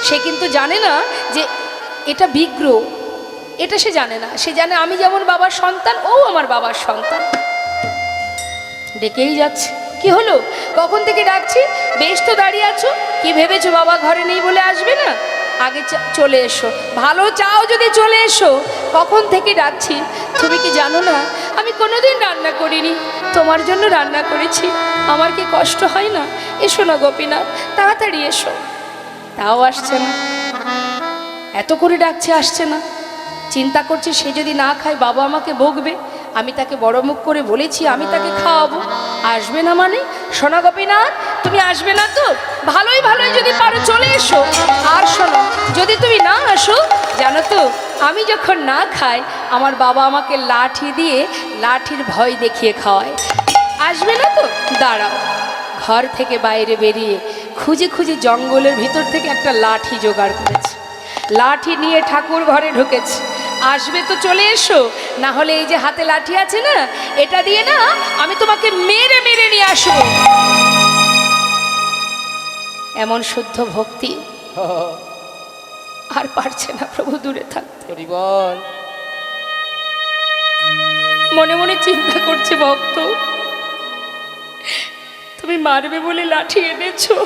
সে কিন্তু জানে না যে এটা বিগ্রহ, এটা সে জানে না। সে জানে আমি যেমন বাবার সন্তান, ও আমার বাবার সন্তান। ডেকেই যাচ্ছে, কি হলো, কখন থেকে ডাকছি, বেশ তো দাঁড়িয়ে আছো, কি ভেবেছো বাবা ঘরে নেই বলে আসবে না? আগে চলে এসো, ভালো চাও যদি চলে এসো, কখন থেকে ডাকছি। তুমি কি জানো না আমি কোনোদিন রান্না করিনি, তোমার জন্য রান্না করেছি, আমার কি কষ্ট হয় না? এসো না গোপীনাথ, তাড়াতাড়ি এসো। তাও আসছে না, এত করে ডাকছে, আসছে না। চিন্তা করছে সে যদি না খায় বাবা আমাকে বকবে, আমি তাকে বড় মুখ করে বলেছি আমি তাকে খাওয়াবো, আসবে না মানে? শোনো গোপীনাথ, তুমি আসবে না তো? ভালোই ভালোই যদি পারো চলে এসো। আর শোনো, যদি তুমি না আসো, জানো তো আমি যখন না খাই আমার বাবা আমাকে লাঠি দিয়ে লাঠির ভয় দেখিয়ে খাওয়ায়। আসবে না তো? দাঁড়াও। ঘর থেকে বাইরে বেরিয়ে খুঁজে খুঁজে জঙ্গলের ভিতর থেকে একটা লাঠি জোগাড় করেছে, লাঠি নিয়ে ঠাকুর ঘরে ঢুকেছে। আসবে তো চলে এসো, না হলে এই যে হাতে লাঠি আছে না, এটা দিয়ে না আমি তোমাকে মেরে মেরে নিয়ে আসবো। এমন শুদ্ধ ভক্তি, আর পারছে না প্রভু দূরে থাকতে। মনে মনে চিন্তা করছে, ভক্ত তুমি মারবে বলে লাঠি এনেছো,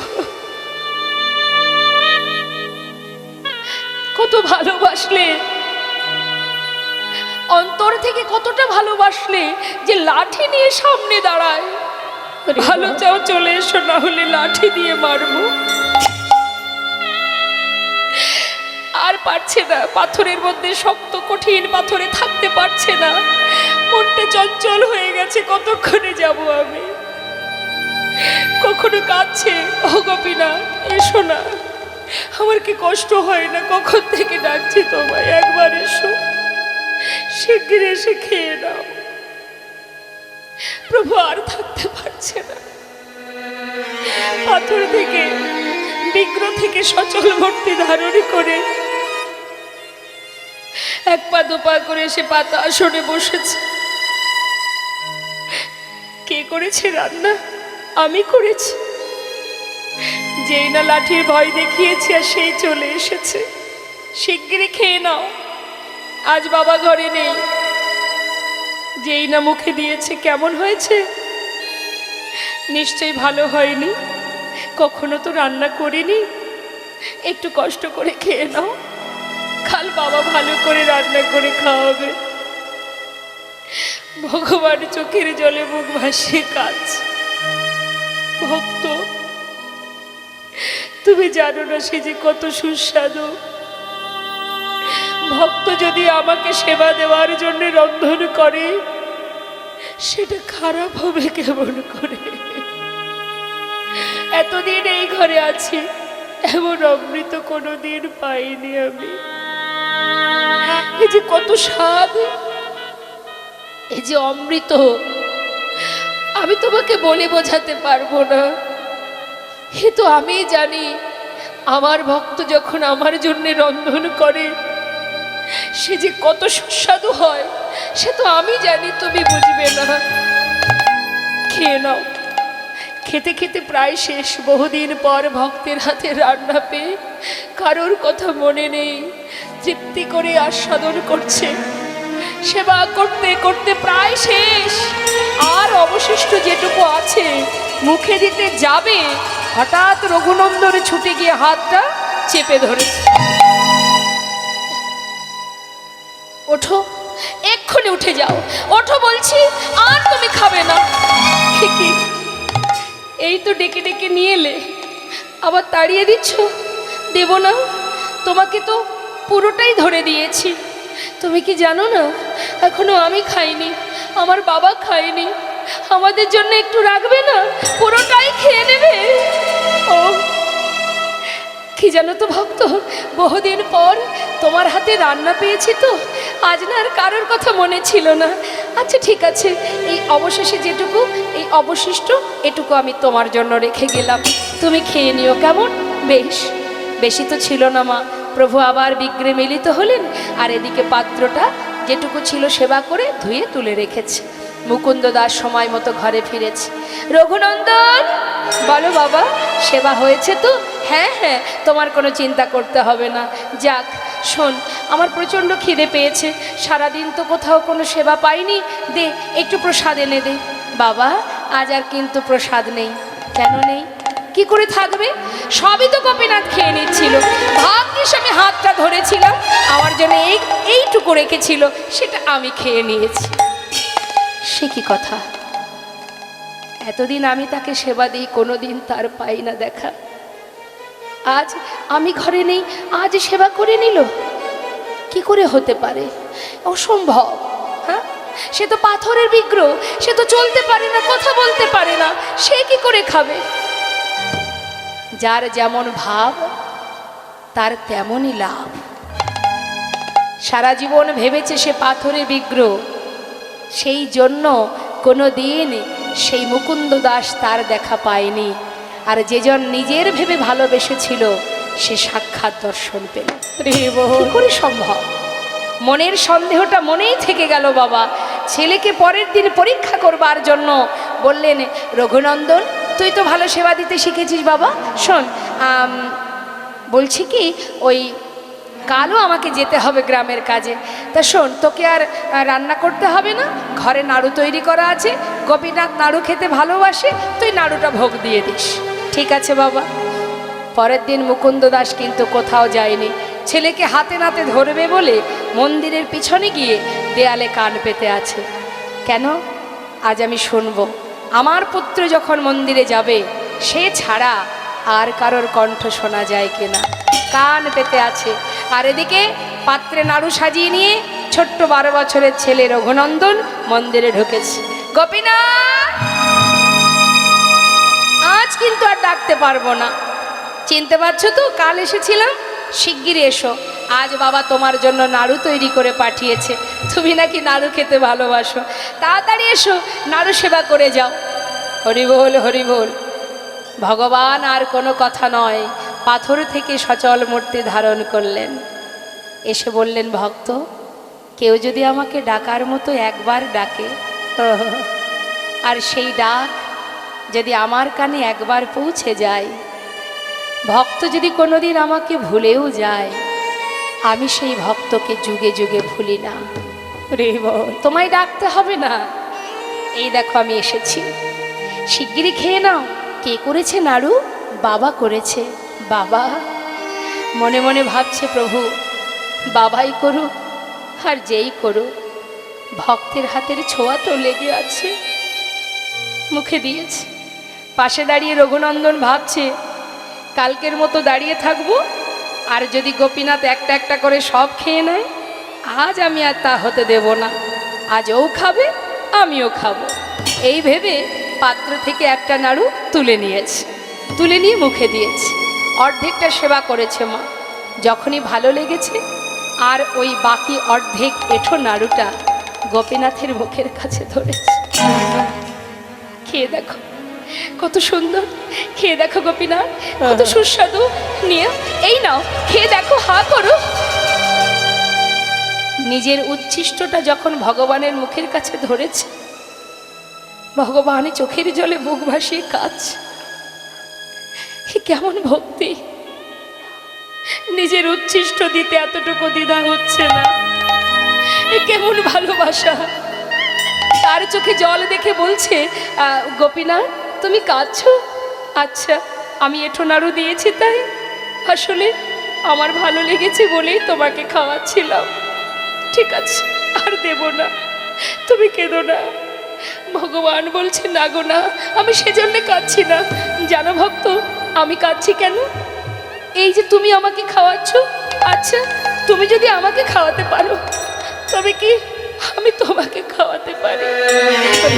কত ভালোবাসলে, অন্তর থেকে কতটা ভালোবাসলে যে লাঠি নিয়ে সামনে দাঁড়ায়। ভালো চাও চলে এসো, না হলে লাঠি দিয়ে মারবো। আর পারছে না, পাথরের মধ্যে শক্ত কঠিন পাথরে থাকতে পারছে না, মনটা চঞ্চল হয়ে গেছে, কতক্ষণে যাব আমি। কখনো কাঁদছে, ও গোপীনাথ এসো না, আমার কি কষ্ট হয় না, কখন থেকে ডাকছি তোমায়, একবার এসো, শিগগির এসে খেয়ে নাও। প্রভু আর থাকতে পারছে না, পাথর থেকে বিগ্রহ থেকে সচল মূর্তি ধারণ করে এক পা দুপা করে সে পাতা আসনে বসেছে। কে করেছে রান্না? আমি করেছি। যেই না লাঠির ভয় দেখিয়েছি আর সেই চলে এসেছে, শিগগিরই খেয়ে নাও, আজ বাবা ঘরে নেই। যেই না মুখে দিয়েছে, কেমন হয়েছে? নিশ্চয়ই ভালো হয়নি, কখনো তো রান্না করিনি, একটু কষ্ট করে খেয়ে নাও, কাল বাবা ভালো করে রান্না করে খাওয়াবে। ভগবান চোখের জলে মুখ ভাসিয়ে কাঁদছে। ভক্ত তুমি জানো না সে যে কত সুস্বাদু। ভক্ত যদি আমাকে সেবা দেওয়ার জন্য রন্ধন করে, সেটা খারাপ হবে কেমন করে? এতদিন এই ঘরে আছি, এমন অমৃত কোনোদিন পাইনি আমি। এই যে কত স্বাদ, এই যে অমৃত, আমি তোমাকে বলে বোঝাতে পারবো না। এ তো আমি জানি, আমার ভক্ত যখন আমার জন্য রন্ধন করে সে যে কত সুস্বাদু হয়, সে তো আমি জানি, তুমি বুঝবে না। খেয়ে নাও। খেতে খেতে প্রায় শেষ, বহুদিন পর ভক্তের হাতে রান্না পেয়ে কারোর কথা মনে নেই, তৃপ্তি করে আস্বাদন করছে। সেবা করতে করতে প্রায় শেষ, আর অবশিষ্ট যেটুকু আছে মুখে দিতে যাবে, হঠাৎ রঘুনন্দন ছুটে গিয়ে হাতটা চেপে ধরেছে। ওঠো, এক্ষুনি উঠে যাও, ওঠো বলছি, আর তুমি খাবে না। কি এই তো ডেকে ডেকে নিয়ে এলে, আবার তাড়িয়ে দিচ্ছ? দেব না, তোমাকে তো পুরোটাই ধরে দিয়েছি। তুমি কি জানো না এখনো আমি খাইনি, আমার বাবা খায়নি, আমাদের জন্য একটু রাখবে না? পুরোটাই খেয়ে নেবে? ও কি জানো তো ভক্ত, বহুদিন পর তোমার হাতে রান্না পেয়েছি তো আজ না আর কারোর কথা মনে ছিল না। আচ্ছা ঠিক আছে, এই অবশেষে যেটুকু, এই অবশিষ্ট এটুকু আমি তোমার জন্য রেখে গেলাম, তুমি খেয়ে নিও কেমন? বেশ। বেশি তো ছিল না মা। প্রভু আবার বিগ্রে মিলিত হলেন, আর এদিকে পাত্রটা যেটুকু ছিল সেবা করে ধুয়ে তুলে রেখেছে। মুকুন্দ দাস সময় মতো ঘরে ফিরেছে। রঘুনন্দন, বলো বাবা, সেবা হয়েছে তো? হ্যাঁ হ্যাঁ, তোমার কোনো চিন্তা করতে হবে না। যাক, শোন, আমার প্রচণ্ড খিদে পেয়েছে, সারাদিন তো কোথাও কোনো সেবা পাইনি, দে একটু প্রসাদ এনে দে। বাবা, আজ আর কিন্তু প্রসাদ নেই। কেন নেই? কি করে থাকবে? সবই তো গোপীনাথ খেয়ে নিচ্ছিল। ভাগ্যিস আমি হাতটা ধরেছিলাম, আমার জন্য এইটুকু রেখেছিল, সেটা আমি খেয়ে নিয়েছি। সে কি কথা? এতদিন আমি তাকে সেবা দিই, কোনোদিন তার পাই না দেখা। আজ আমি ঘরে নেই, আজ সেবা করে নিল? কি করে হতে পারে? অসম্ভব। হ্যাঁ, সে তো পাথরের বিগ্রহ, সে তো চলতে পারে না, কথা বলতে পারে না, সে কি করে খাবে? যার যেমন ভাব তার তেমনই লাভ। সারা জীবন ভেবেছে সে পাথরের বিগ্রহ, সেই জন্য কোনো দিন সেই মুকুন্দ দাস তার দেখা পায়নি। আর যেজন নিজের ভেবে ভালোবেসেছিল সে সাক্ষাৎ দর্শন পেল। কি করে সম্ভব? মনের সন্দেহটা মনেই থেকে গেল বাবা। ছেলেকে পরের দিন পরীক্ষা করবার জন্য বললেন, রঘুনন্দন, তুই তো ভালো সেবা দিতে শিখেছিস বাবা, শোন, বলছি কি, ওই কালও আমাকে যেতে হবে গ্রামের কাজে। তা শোন, তোকে আর রান্না করতে হবে না, ঘরে নাড়ু তৈরি করা আছে, গোপীনাথ নাড়ু খেতে ভালোবাসে, তুই নাড়ুটা ভোগ দিয়ে দিস। ঠিক আছে বাবা। পরের দিন মুকুন্দ দাস কিন্তু কোথাও যায়নি। ছেলেকে হাতে নাতে ধরবে বলে মন্দিরের পিছনে গিয়ে দেয়ালে কান পেতে আছে। কেন? আজ আমি শুনবো আমার পুত্র যখন মন্দিরে যাবে, সে ছাড়া আর কারোর কণ্ঠ শোনা যায় কিনা। কান পেতে আছে। আর এদিকে পাত্রে নাড়ু সাজিয়ে নিয়ে ছোট্ট 12 বছরের ছেলে রঘুনন্দন মন্দিরে ঢুকেছে। গোপীনাথ, আজ কিন্তু আর ডাকতে পারবো না, চিনতে পারছো তো? কাল এসেছিলাম, শিগগিরই এসো। আজ বাবা তোমার জন্য নাড়ু তৈরি করে পাঠিয়েছে, তুমি নাকি নাড়ু খেতে ভালোবাসো, তাড়াতাড়ি এসো, নাড়ু সেবা করে যাও। হরি বল, হরি বল। ভগবান আর কোনো কথা নয়, পাথর থেকে সচল মূর্তি ধারণ করলেন। এসে বললেন, ভক্ত, কেউ যদি আমাকে ডাকার মতো একবার ডাকে, আর সেই ডাক যদি আমার কানে একবার পৌঁছে যায়, ভক্ত যদি কোনোদিন আমাকে ভুলেও যায়, আমি সেই ভক্তকে যুগে যুগে ভুলি না। রে বল, তোমায় ডাকতে হবে না, এই দেখো আমি এসেছি, শিগগিরই খেয়ে নাও। কে করেছে নাড়ু? বাবা করেছে। বাবা? মনে মনে ভাবছে, প্রভু বাবাই করুক আর যেই করুক, ভক্তের হাতের ছোঁয়া তো লেগে আছে। মুখে দিয়েছে। পাশে দাঁড়িয়ে রঘুনন্দন ভাবছে, কালকের মতো দাঁড়িয়ে থাকবো, আর যদি গোপীনাথ একটা একটা করে সব খেয়ে নেয়, আজ আমি আর তা হতে দেব না। আজ ও খাবে, আমিও খাবো। এই ভেবে পাত্র থেকে একটা নাড়ু তুলে নিয়েছে, তুলে নিয়ে মুখে দিয়েছে। অর্ধেকটা সেবা করেছে মা। যখনই ভালো লেগেছে, আর ওই বাকি অর্ধেক এঁঠো নাড়ুটা গোপীনাথের মুখের কাছে ধরেছে। খেয়ে দেখো কত সুন্দর, খেয়ে দেখো গোপীনাথ, কত সুস্বাদু, নিয়ে এই নাও, খেয়ে দেখো, হা করো। নিজের উচ্ছিষ্টটা যখন ভগবানের মুখের কাছে ধরেছে, ভগবান চোখের জলে বুক ভাসিয়ে কাঁদছে। কেমন ভক্তি! নিজের উচ্ছিষ্ট দিতে এতটুকু দ্বিধা হচ্ছে না, কেমন ভালোবাসা! তার চোখে জল দেখে বলছে, গোপীনাথ তুমি কাঁদছো? আচ্ছা, আমি এঁঠো নাড়ু দিয়েছি তাই? আসলে আমার ভালো লেগেছে বলেই তোমাকে খাওয়াচ্ছিলাম। ঠিক আছে, আর দেব না, তুমি কেঁদো না। ভগবান বলছে, না গো না, আমি সেজন্য কাঁদছি না। জানো ভক্ত, আমি কাঁদছি কেন? এই যে তুমি আমাকে খাওয়াচ্ছ, আচ্ছা তুমি যদি আমাকে খাওয়াতে পারো, তবে কি আমি তোমাকে খাওয়াতে পারি?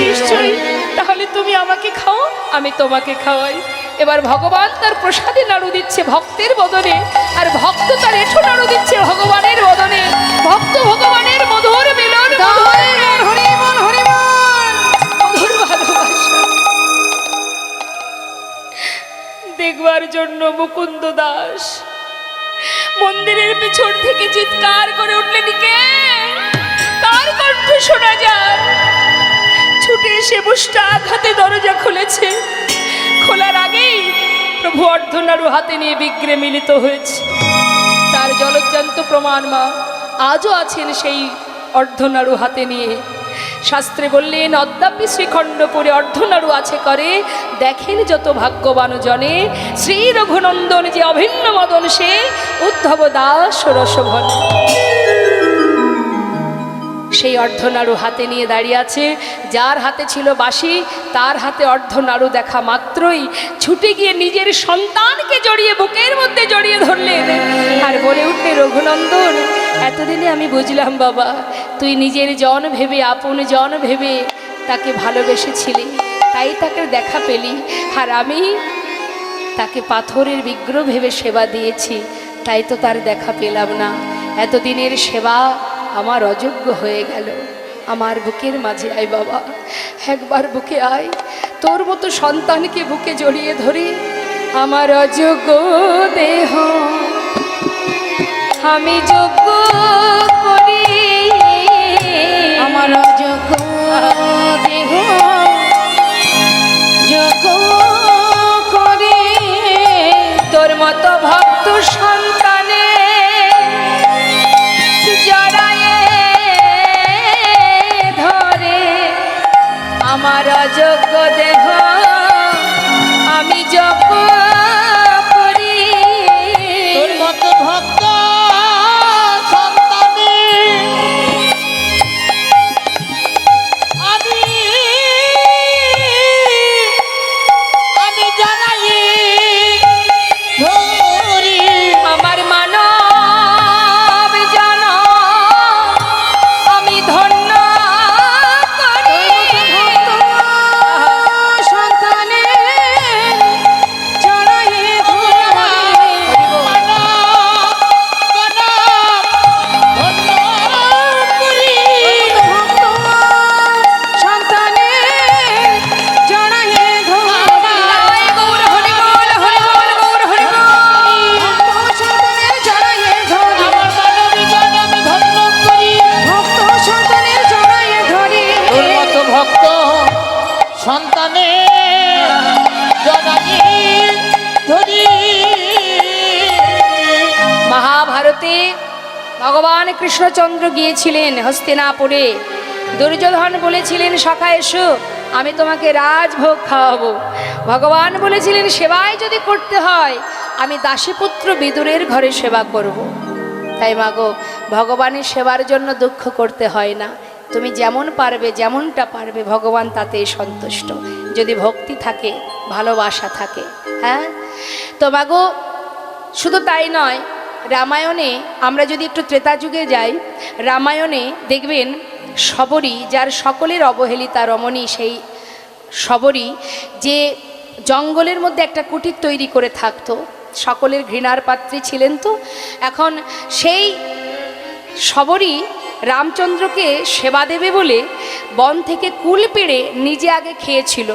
নিশ্চয়ই তাহলে তুমি আমাকে খাও, আমি তোমাকে খাওয়াই। এবার ভগবান তার প্রসাদে নাড়ু দিচ্ছে ভক্তের বদনে, আর ভক্ত তার এঁঠো নাড়ু দিচ্ছে ভগবানের বদনে। ভক্ত ভগবানের মধুর মিলন, মধুর ভালোবাসা দেখবার জন্য মুকুন্দ দাস মন্দিরের পিছন থেকে চিৎকার করে উঠলেন, কে? কার কণ্ঠ শোনা যায়? ছুটে এসে মুষ্টা আঘাতে দরজা খুলেছে। খোলার আগেই প্রভু অর্ধনাড়ু হাতে নিয়ে বিগ্রে মিলিত হয়েছে। তার জলজ্জান্ত প্রমাণ মা আজও আছেন সেই অর্ধনাড়ু হাতে নিয়ে। শাস্ত্রে বললেন, অদ্যাপি শ্রীখণ্ডপুরে অর্ধনাড়ু আছে করে, দেখেন যত ভাগ্যবান জনে। শ্রী রঘুনন্দন যে অভিন্ন মদন, সে উদ্ধব দাস রসভন। সেই অর্ধনাড়ু হাতে নিয়ে দাঁড়িয়ে আছে। যার হাতে ছিল বাঁশি, তার হাতে অর্ধনাড়ু দেখা মাত্রই ছুটে গিয়ে নিজের সন্তানকে জড়িয়ে বুকের মধ্যে জড়িয়ে ধরলেন আর বলে উঠলেন, রঘুনন্দন, এতদিনে আমি বুঝলাম বাবা, তুই নিজের জন ভেবে, আপন জন ভেবে তাকে ভালোবেসেছিলি, তাই তাকে দেখা পেলি। আর আমি তাকে পাথরের বিগ্রহ ভেবে সেবা দিয়েছি, তাই তো তার দেখা পেলাম না। এতদিনের সেবা আমার অযোগ্য হয়ে গেল। আমার বুকের মাঝে আয় বাবা, একবার বুকে আয়, তোর মতো সন্তানকে বুকে জড়িয়ে ধরে আমার অযোগ্য দেহ আমি যোগ্য করি, আমার অযোগ্য দেহ যোগ্য করে তোর মতো ভক্ত সন্তানে জড়ায়ে ধরে আমার অযোগ্য দেহ আমি যোগ্য করি। তোর মতো ভক্ত সন্তানে আমি জানাই ধরি আমার মানব জন আমি ধন্য করি। সন্তানে চড়াইয়ে সন্তানে জনাই ধরি। মহাভারতে ভগবান কৃষ্ণচন্দ্র গিয়েছিলেন হস্তিনাপুরে। দুর্যোধন বলেছিলেন, সখা এসো, আমি তোমাকে রাজভোগ খাওয়াবো। ভগবান বলেছিলেন, সেবাই যদি করতে হয় আমি দাসীপুত্র বিদুরের ঘরে সেবা করব। তাই মাগো, ভগবানের সেবার জন্য দুঃখ করতে হয় না। তুমি যেমন পারবে, যেমনটা পারবে, ভগবান তাতেই সন্তুষ্ট, যদি ভক্তি থাকে, ভালোবাসা থাকে। হ্যাঁ তো মাগো, শুধু তাই নয়, রামায়ণে আমরা যদি একটু ত্রেতা যুগে যাই, রামায়ণে দেখবেন শবরী, যার সকলের অবহেলিতা রমণী, সেই শবরী যে জঙ্গলের মধ্যে একটা কুটির তৈরি করে থাকতো, সকলের ঘৃণার পাত্রী ছিলেন। তো এখন সেই শবরী রামচন্দ্রকে সেবা দেবে বলে বন থেকে কুল পেড়ে নিজে আগে খেয়েছিল।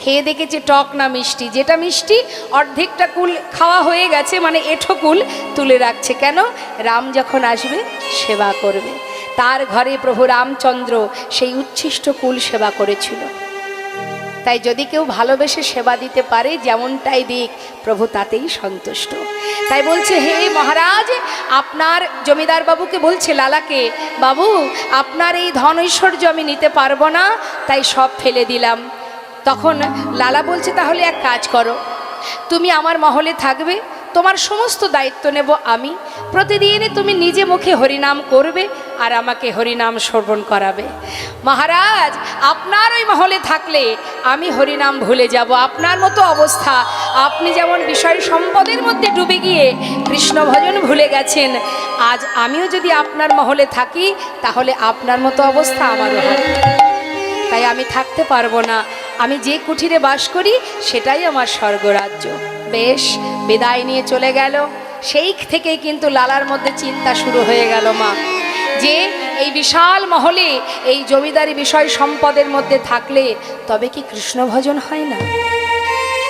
খেয়ে দেখেছে টক না মিষ্টি, যেটা মিষ্টি অর্ধেকটা কুল খাওয়া হয়ে গেছে, মানে এঁঠো কুল তুলে রাখছে। কেন? রাম যখন আসবে সেবা করবে। তার ঘরে প্রভু রামচন্দ্র সেই উচ্ছিষ্ট কুল সেবা করেছিল। তাই যদি কেউ ভালোবেসে সেবা দিতে পারে, যেমনটাই দিক, প্রভু তাতেই সন্তুষ্ট। তাই বলছে, হে মহারাজ, আপনার জমিদার বাবুকে বলছে, লালাকে, বাবু আপনার এই ধন ঐশ্বর্য আমি নিতে পারবো না, তাই সব ফেলে দিলাম। তখন লালা বলছে, তাহলে এক কাজ করো, তুমি আমার মহলে থাকবে, তোমার সমস্ত দায়িত্ব নেব আমি। প্রতিদিন তুমি নিজে মুখে হরিনাম করবে আর আমাকে হরিনাম শ্রবণ করাবে। মহারাজ, আপনার ওই মহলে থাকলে আমি হরিনাম ভুলে যাব। আপনার মতো অবস্থা, আপনি যেমন বিষয় সম্পদের মধ্যে ডুবে গিয়ে কৃষ্ণ ভজন ভুলে গেছেন, আজ আমিও যদি আপনার মহলে থাকি, তাহলে আপনার মতো অবস্থা আমারও হবে। তাই আমি থাকতে পারবো না। আমি যে কুঠিরে বাস করি সেটাই আমার স্বর্গরাজ্য। বেশ, বিদায় নিয়ে চলে গেল। সেই থেকেই কিন্তু লালার মধ্যে চিন্তা শুরু হয়ে গেল মা, যে এই বিশাল মহলে এই জমিদারি বিষয় সম্পদের মধ্যে থাকলে তবে কি কৃষ্ণ ভজন হয় না?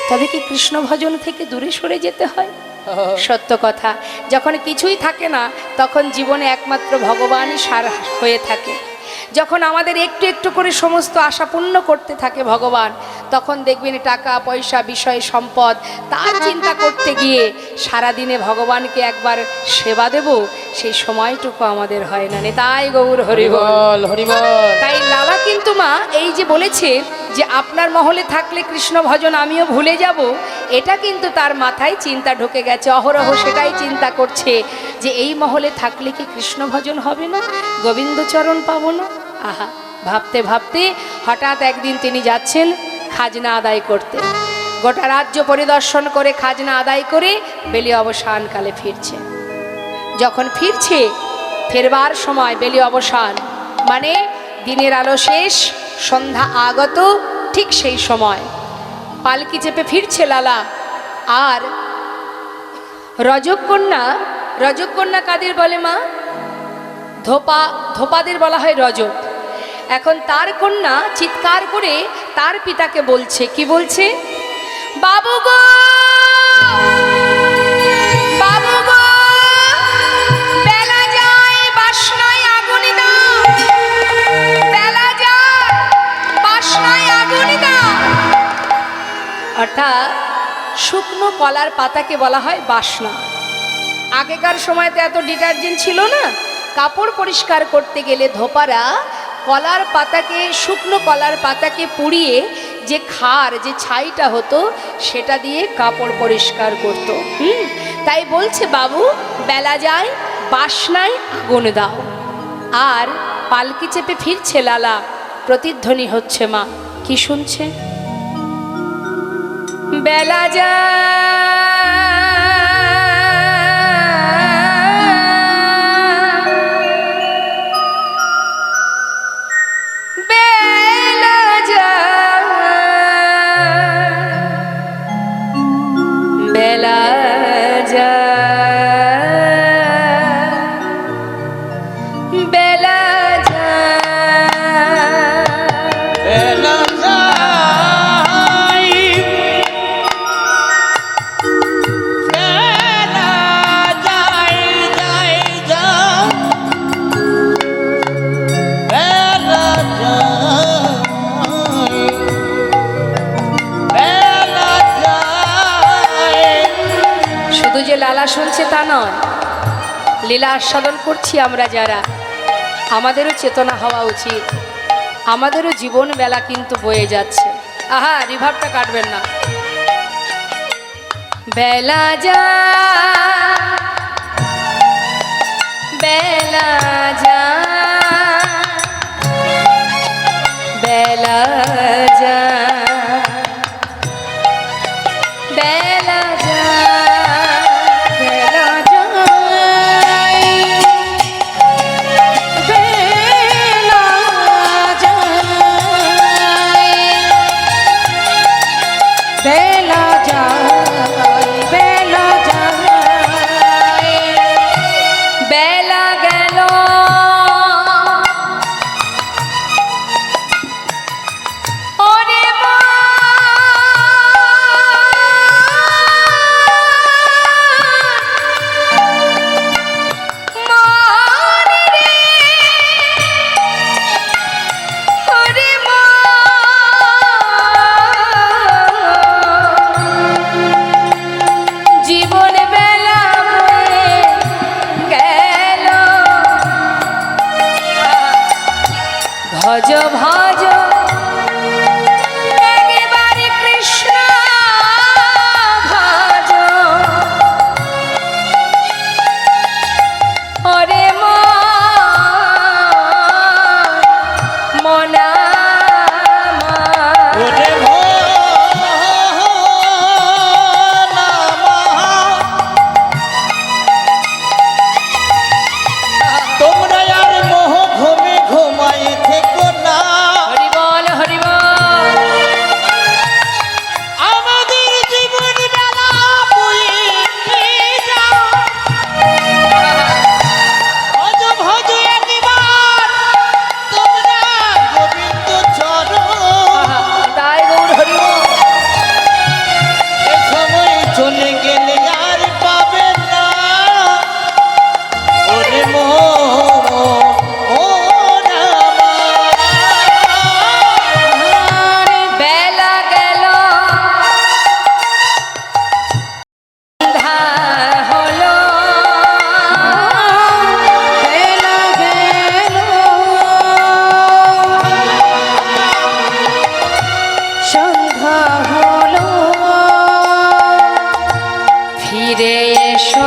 তবে কি কৃষ্ণ ভজন থেকে দূরে সরে যেতে হয়? সত্য কথা, যখন কিছুই থাকে না তখন জীবনে একমাত্র ভগবানই সার হয়ে থাকে। যখন আমাদের একটু একটু করে সমস্ত আশা পূর্ণ করতে থাকে ভগবান, তখন দেখবেন টাকা পয়সা বিষয় সম্পদ তার চিন্তা করতে গিয়ে সারাদিনে ভগবানকে একবার সেবা দেব সেই সময়টুকু আমাদের হয় না। তাই গৌর হরিবল হরিবল। তাই লালা কিন্তু মা এই যে বলেছে যে আপনার মহলে থাকলে কৃষ্ণ ভজন আমিও ভুলে যাব, এটা কিন্তু তার মাথায় চিন্তা ঢুকে গেছে। অহরহ সেটাই চিন্তা করছে যে এই মহলে থাকলে কি কৃষ্ণ ভজন হবে না, গোবিন্দচরণ পাবো না। আহা, ভাবতে ভাবতে হঠাৎ একদিন তিনি যাচ্ছেন খাজনা আদায় করতে। গোটা রাজ্য পরিদর্শন করে খাজনা আদায় করে বেলি অবসানকালে ফিরছে। যখন ফিরছে, ফেরবার সময় বেলি অবসান মানে দিনের আলো শেষ, সন্ধ্যা আগত, ঠিক সেই সময় পালকি চেপে ফিরছে লালা। আর রজকন্যা, রজকন্যা কাদের বলে মা? ধোপাদের বলা হয় রজক। এখন তার কন্যা চিৎকার করে তার পিতাকে বলছে, কি বলছে? বাবু গো, বাবু গো, বেলা যায় বাসনায় আগুন দাও, বেলা যায় বাসনায় আগুন দাও। অর্থাৎ শুকনো কলার পাতাকে বলা হয় বাসনা। আগেকার সময়তে এত ডিটারজেন্ট ছিল না, কাপড় পরিষ্কার করতে গেলে ধোপারা কলার পাতাকে, শুকনো কলার পাতাকে পুড়িয়ে যে খার, যে ছাইটা হতো সেটা দিয়ে কাপড় পরিষ্কার করতো। তাই বলছে বাবু বেলা যায় বাসনায় আগুন দাও। আর পালকি চেপে ফিরছে লালা, প্রতিধ্বনি হচ্ছে মা, কি শুনছে? বেলা যায় লালা শুনছে তা নয়, লীলা আস্বাদন করছি আমরা যারা, আমাদেরও চেতনা হওয়া উচিত। আমাদেরও জীবন বেলা কিন্তু বয়ে যাচ্ছে। আহা, রিভাবটা কাটবেন না। বেলা যা, বেলা যা, বেলা যা, বেলা যা, ভজ ভজ একবারে কৃষ্ণ ভজ, ওরে মনা তোমরা আর মোহ ঘুমে ঘুমাই থেকো না। ফিরে এসো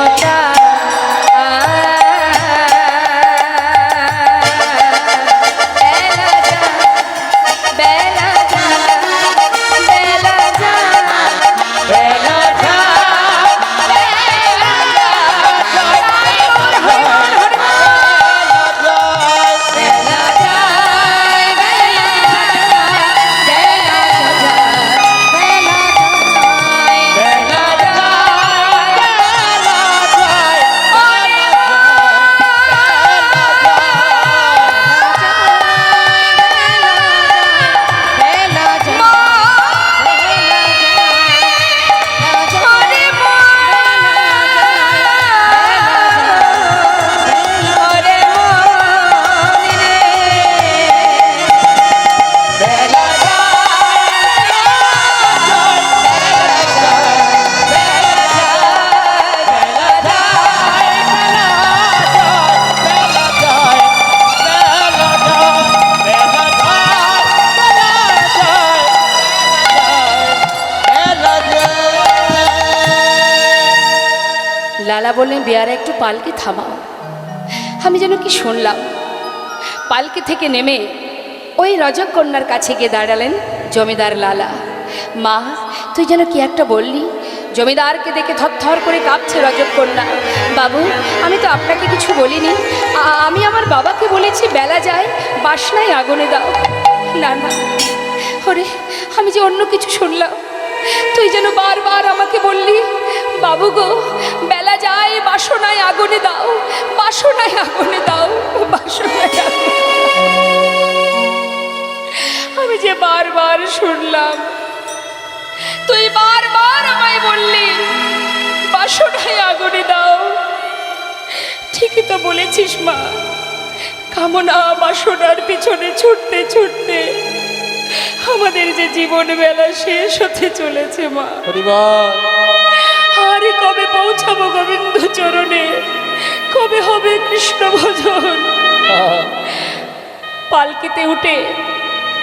লালা বললেন, বেয়ারা একটু পালকি থামাও। আমি যেন কি শুনলাম, পালকি থেকে নেমে ওই রজকন্যার কাছে গিয়ে দাঁড়ালেন জমিদার লালা। মা, তুই যেন কি একটা বললি। জমিদারকে দেখে থরথর করে কাঁপছে রজকন্যা। বাবু, আমি তো আপনাকে কিছু বলিনি। আমি আমার বাবাকে বলেছি বেলা যায় বাসনায় আগুনে দাও। না না, ওরে, আমি যে অন্য কিছু শুনলাম। তুই যেন বারবার আমাকে বললি, বাবু গো, বেলা যায় বাসনায় আগুনে দাও, বাসনায় আগুনে দাও, বাসনায় আগুনে। আমি যে বারবার শুনলাম, তুই বারবার আমায় বললি বাসনায় আগুনে দাও। ঠিকই তো বলেছিস মা, কামনা বাসনার পিছনে ছুটতে ছুটতে আমাদের যে জীবন বেলা শেষ হতে চলেছে মা। আরে কবে পৌঁছাবো গোবিন্দ চরণে, কবে হবে কৃষ্ণ ভজন। পালকিতে উঠে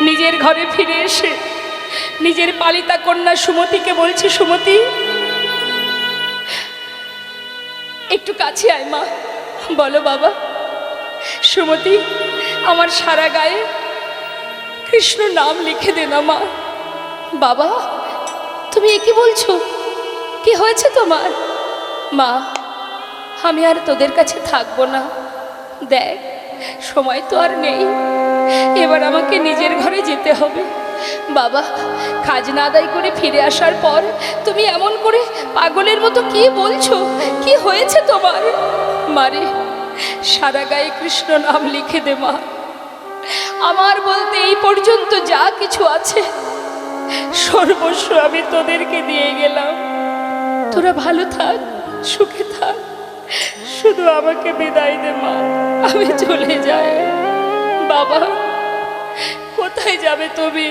নিজের ঘরে ফিরে এসে নিজের পালিতা কন্যা সুমতিকে বলছি, সুমতি একটু কাছে আয় মা। বলো বাবা। সুমতি, আমার সারা গায়ে কৃষ্ণ নাম লিখে দে না মা। বাবা, তুমি এ কি বলছো? কি হয়েছে তোমার? মা, আমি আর তোদের কাছে থাকবো না। দেখ, সময় তো আর নেই, এবার আমাকে নিজের ঘরে যেতে হবে। বাবা, খাজনা আদায় করে ফিরে আসার পর তুমি এমন করে পাগলের মতো কি বলছো? কি হয়েছে তোমার? মারে, সারা গায়ে কৃষ্ণ নাম লিখে দে মা। আমার বলতে এই পর্যন্ত যা কিছু আছে সর্বস্ব আমি তোদেরকে দিয়ে গেলাম। তোরা ভালো থাক, সুখে থাক, শুধু আমাকে বিদায় দে মা, আমি চলে যাই। বাবা, কোথায় যাবে তুমি?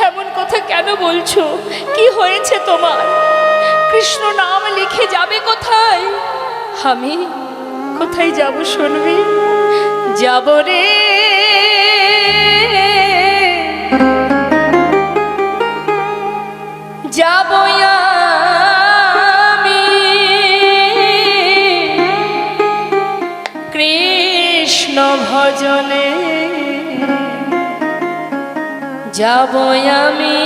এমন কথা কেন বলছো? কি হয়েছে তোমার? কৃষ্ণ নাম লিখে যাবে কোথায়? আমি কোথায় যাব শুনবি? যাব রে, যাব আমি কৃষ্ণ ভজনে, যাব আমি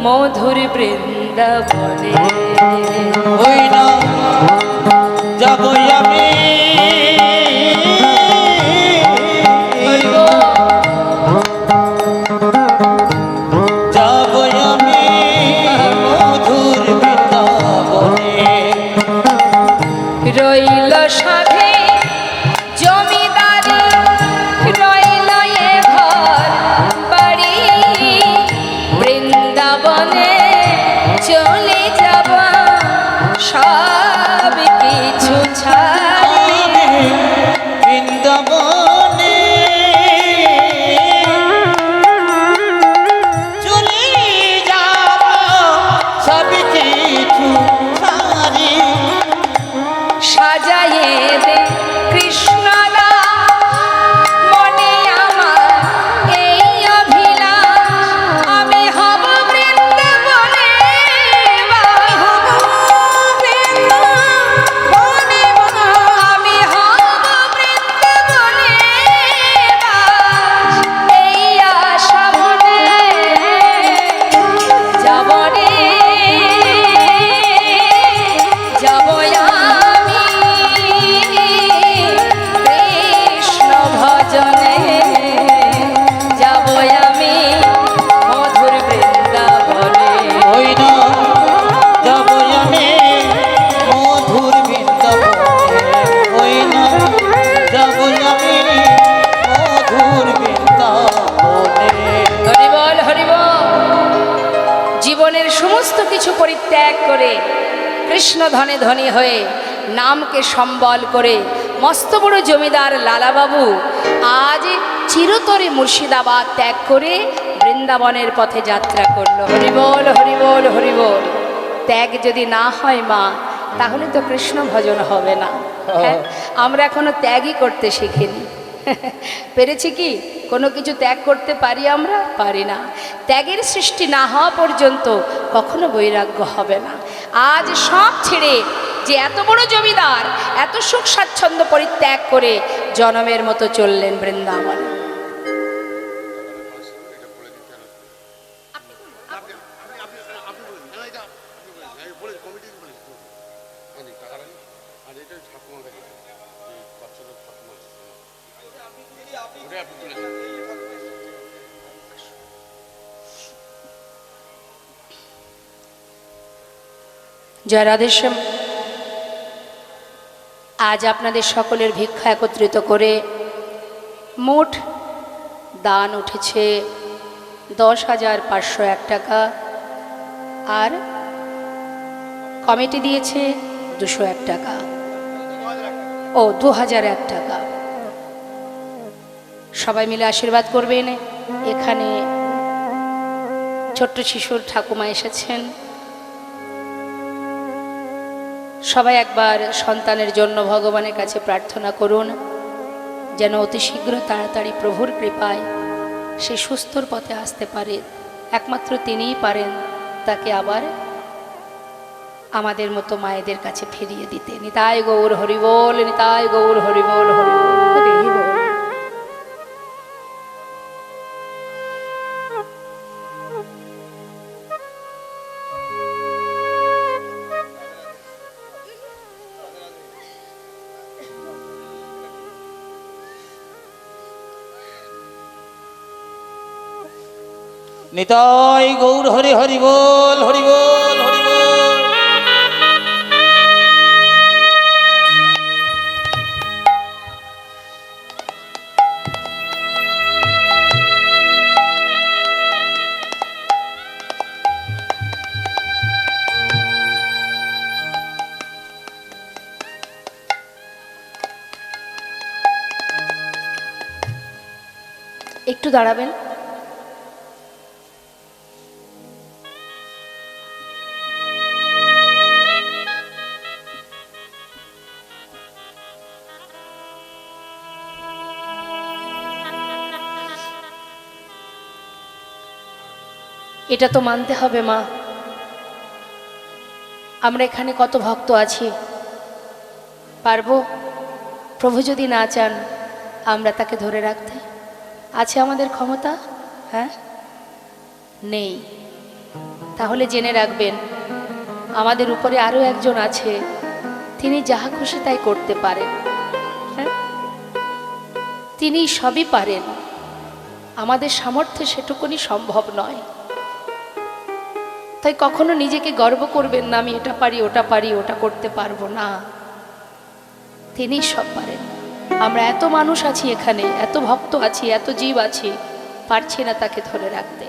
মধুর বৃন্দাবনে। ওই না যাব আমি রইল সাধে জমিদারি, রইল এ ঘর বাড়ি, বৃন্দাবনে চলে যাব। কৃষ্ণ ধনে ধনী হয়ে নামকে সম্বল করে মস্ত বড় জমিদার লালাবাবু আজ চিরতরে মুর্শিদাবাদ ত্যাগ করে বৃন্দাবনের পথে যাত্রা করলো। হরিবল হরিবল হরিবল। ত্যাগ যদি না হয় মা, তাহলে তো কৃষ্ণ ভজন হবে না। হ্যাঁ, আমরা এখনো ত্যাগই করতে শিখিনি। পেরেছি কি কোনো কিছু ত্যাগ করতে পারি? আমরা পারি না। ত্যাগের সৃষ্টি না হওয়া পর্যন্ত কখনো বৈরাগ্য হবে না। আজ সব ছেড়ে যে এত বড় জমিদার এত সুখ স্বাচ্ছন্দ্য পরিত্যাগ করে জনমের মতো চললেন বৃন্দাবনে। জয় রাধেশ্যাম। আজ আপনাদের সকলের ভিক্ষা একত্রিত করে মোট দান উঠেছে 10,501 টাকা, আর কমিটি দিয়েছে 201 টাকা, ও 2001 টাকা। সবাই মিলে আশীর্বাদ করবেন। এখানে ছোট্ট শিশুর ঠাকুমা এসেছেন। সবাই একবার সন্তানের জন্য ভগবানের কাছে প্রার্থনা করুন যেন অতি শীঘ্র তাড়াতাড়ি প্রভুর কৃপায় সে সুস্থর পথে আসতে পারে। একমাত্র তিনিই পারেন তাকে আবার আমাদের মতো মায়েদের কাছে ফিরিয়ে দিতে। নিতাই গৌর হরিবোল, নিতাই গৌর হরিবোল, হরিবোল হরিবোল। নিতাই গৌর হরি হরি বল, হরি বল, হরি বল। একটু দাঁড়াবেন। এটা তো মানতে হবে মা, আমরা এখানে কত ভক্ত আছি, পারবো? প্রভু যদি না চান আমরা তাকে ধরে রাখতে? আছে আমাদের ক্ষমতা? হ্যাঁ, নেই। তাহলে জেনে রাখবেন আমাদের উপরে আরও একজন আছে, তিনি যাহা খুশি তাই করতে পারেন। হ্যাঁ, তিনি সবই পারেন, আমাদের সামর্থ্যে সেটুকুনি সম্ভব নয়। তাই কখনো নিজেকে গর্ব করবেন না, আমি এটা পারি, ওটা পারি, ওটা করতে পারবো না। তিনি সব পারেন। আমরা এত মানুষ আছি এখানে, এত ভক্ত আছি, এত জীব আছি, পারছি না তাকে ধরে রাখতে।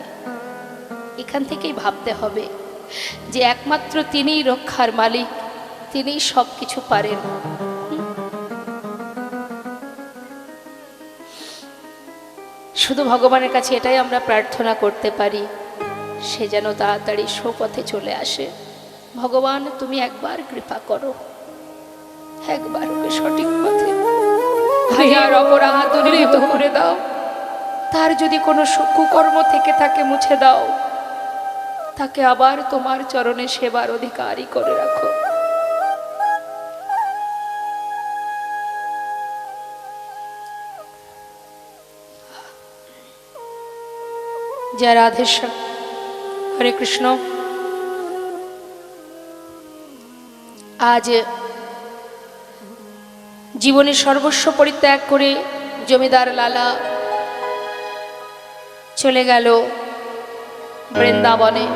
এখান থেকেই ভাবতে হবে যে একমাত্র তিনিই রক্ষার মালিক, তিনিই সব কিছু পারেন। শুধু ভগবানের কাছে এটাই আমরা প্রার্থনা করতে পারি, সে যেন তাড়াতাড়ি সুপথে চলে আসে। ভগবান তুমি একবার কৃপা করো, একবার ওকে সঠিক পথে, হাজার অপরাধ দূরীভূত করে দাও। তার যদি কোনো কুকর্ম থেকে থাকে মুছে দাও, তাকে আবার তোমার চরণে সেবার অধিকারী করে রাখো। জয় রাধেশ্যাম। হরে কৃষ্ণ। আজ জীবনের সর্বস্ব পরিত্যাগ করে জমিদার লালা চলে গেল বৃন্দাবনে।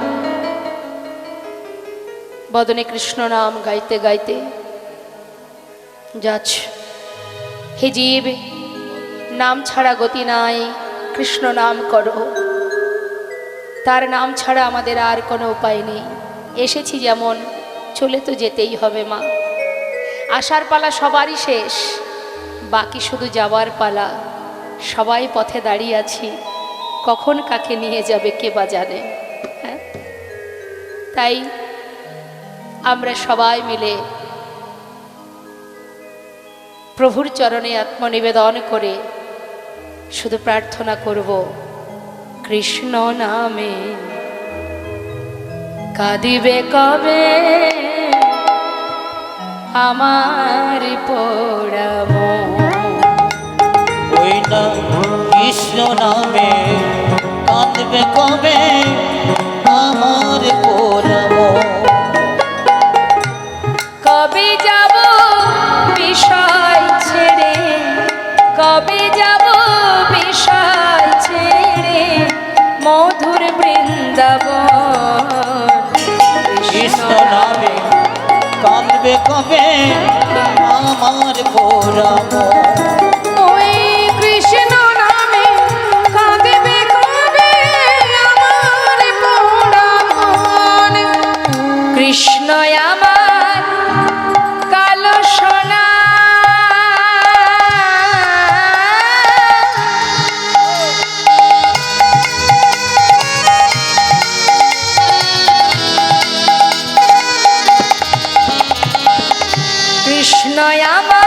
বদনে কৃষ্ণ নাম গাইতে গাইতে যাচ্ছে। হে জীব, নাম ছাড়া গতি নাই, কৃষ্ণ নাম করো। তার নাম ছাড়া আমাদের আর কোনো উপায় নেই। এসেছি যেমন চলে তো যেতেই হবে মা। আসার পালা সবারই শেষ, বাকি শুধু যাওয়ার পালা। সবাই পথে দাঁড়িয়ে আছি, কখন কাকে নিয়ে যাবে কে বা জানে। হ্যাঁ, তাই আমরা সবাই মিলে প্রভুর চরণে আত্মনিবেদন করে শুধু প্রার্থনা করব, কৃষ্ণ নামে কাঁদিবে কবে আমার পোড়া মন। ওই না কৃষ্ণ নামে কাঁদবে কবে আমার পোড়া মন। কবে যাব বিষয় ছেড়ে, কবে যাব বিষয় ছেড়ে মধুর বৃন্দাবন। কৃষ্ণ নামে কাঁদবে কবে আমার পোড়া মন। ওই কৃষ্ণ নামে কাঁদবে কবে আমার পোড়া মন। কৃষ্ণ আমার কালো সোনা, কৃষ্ণ আমার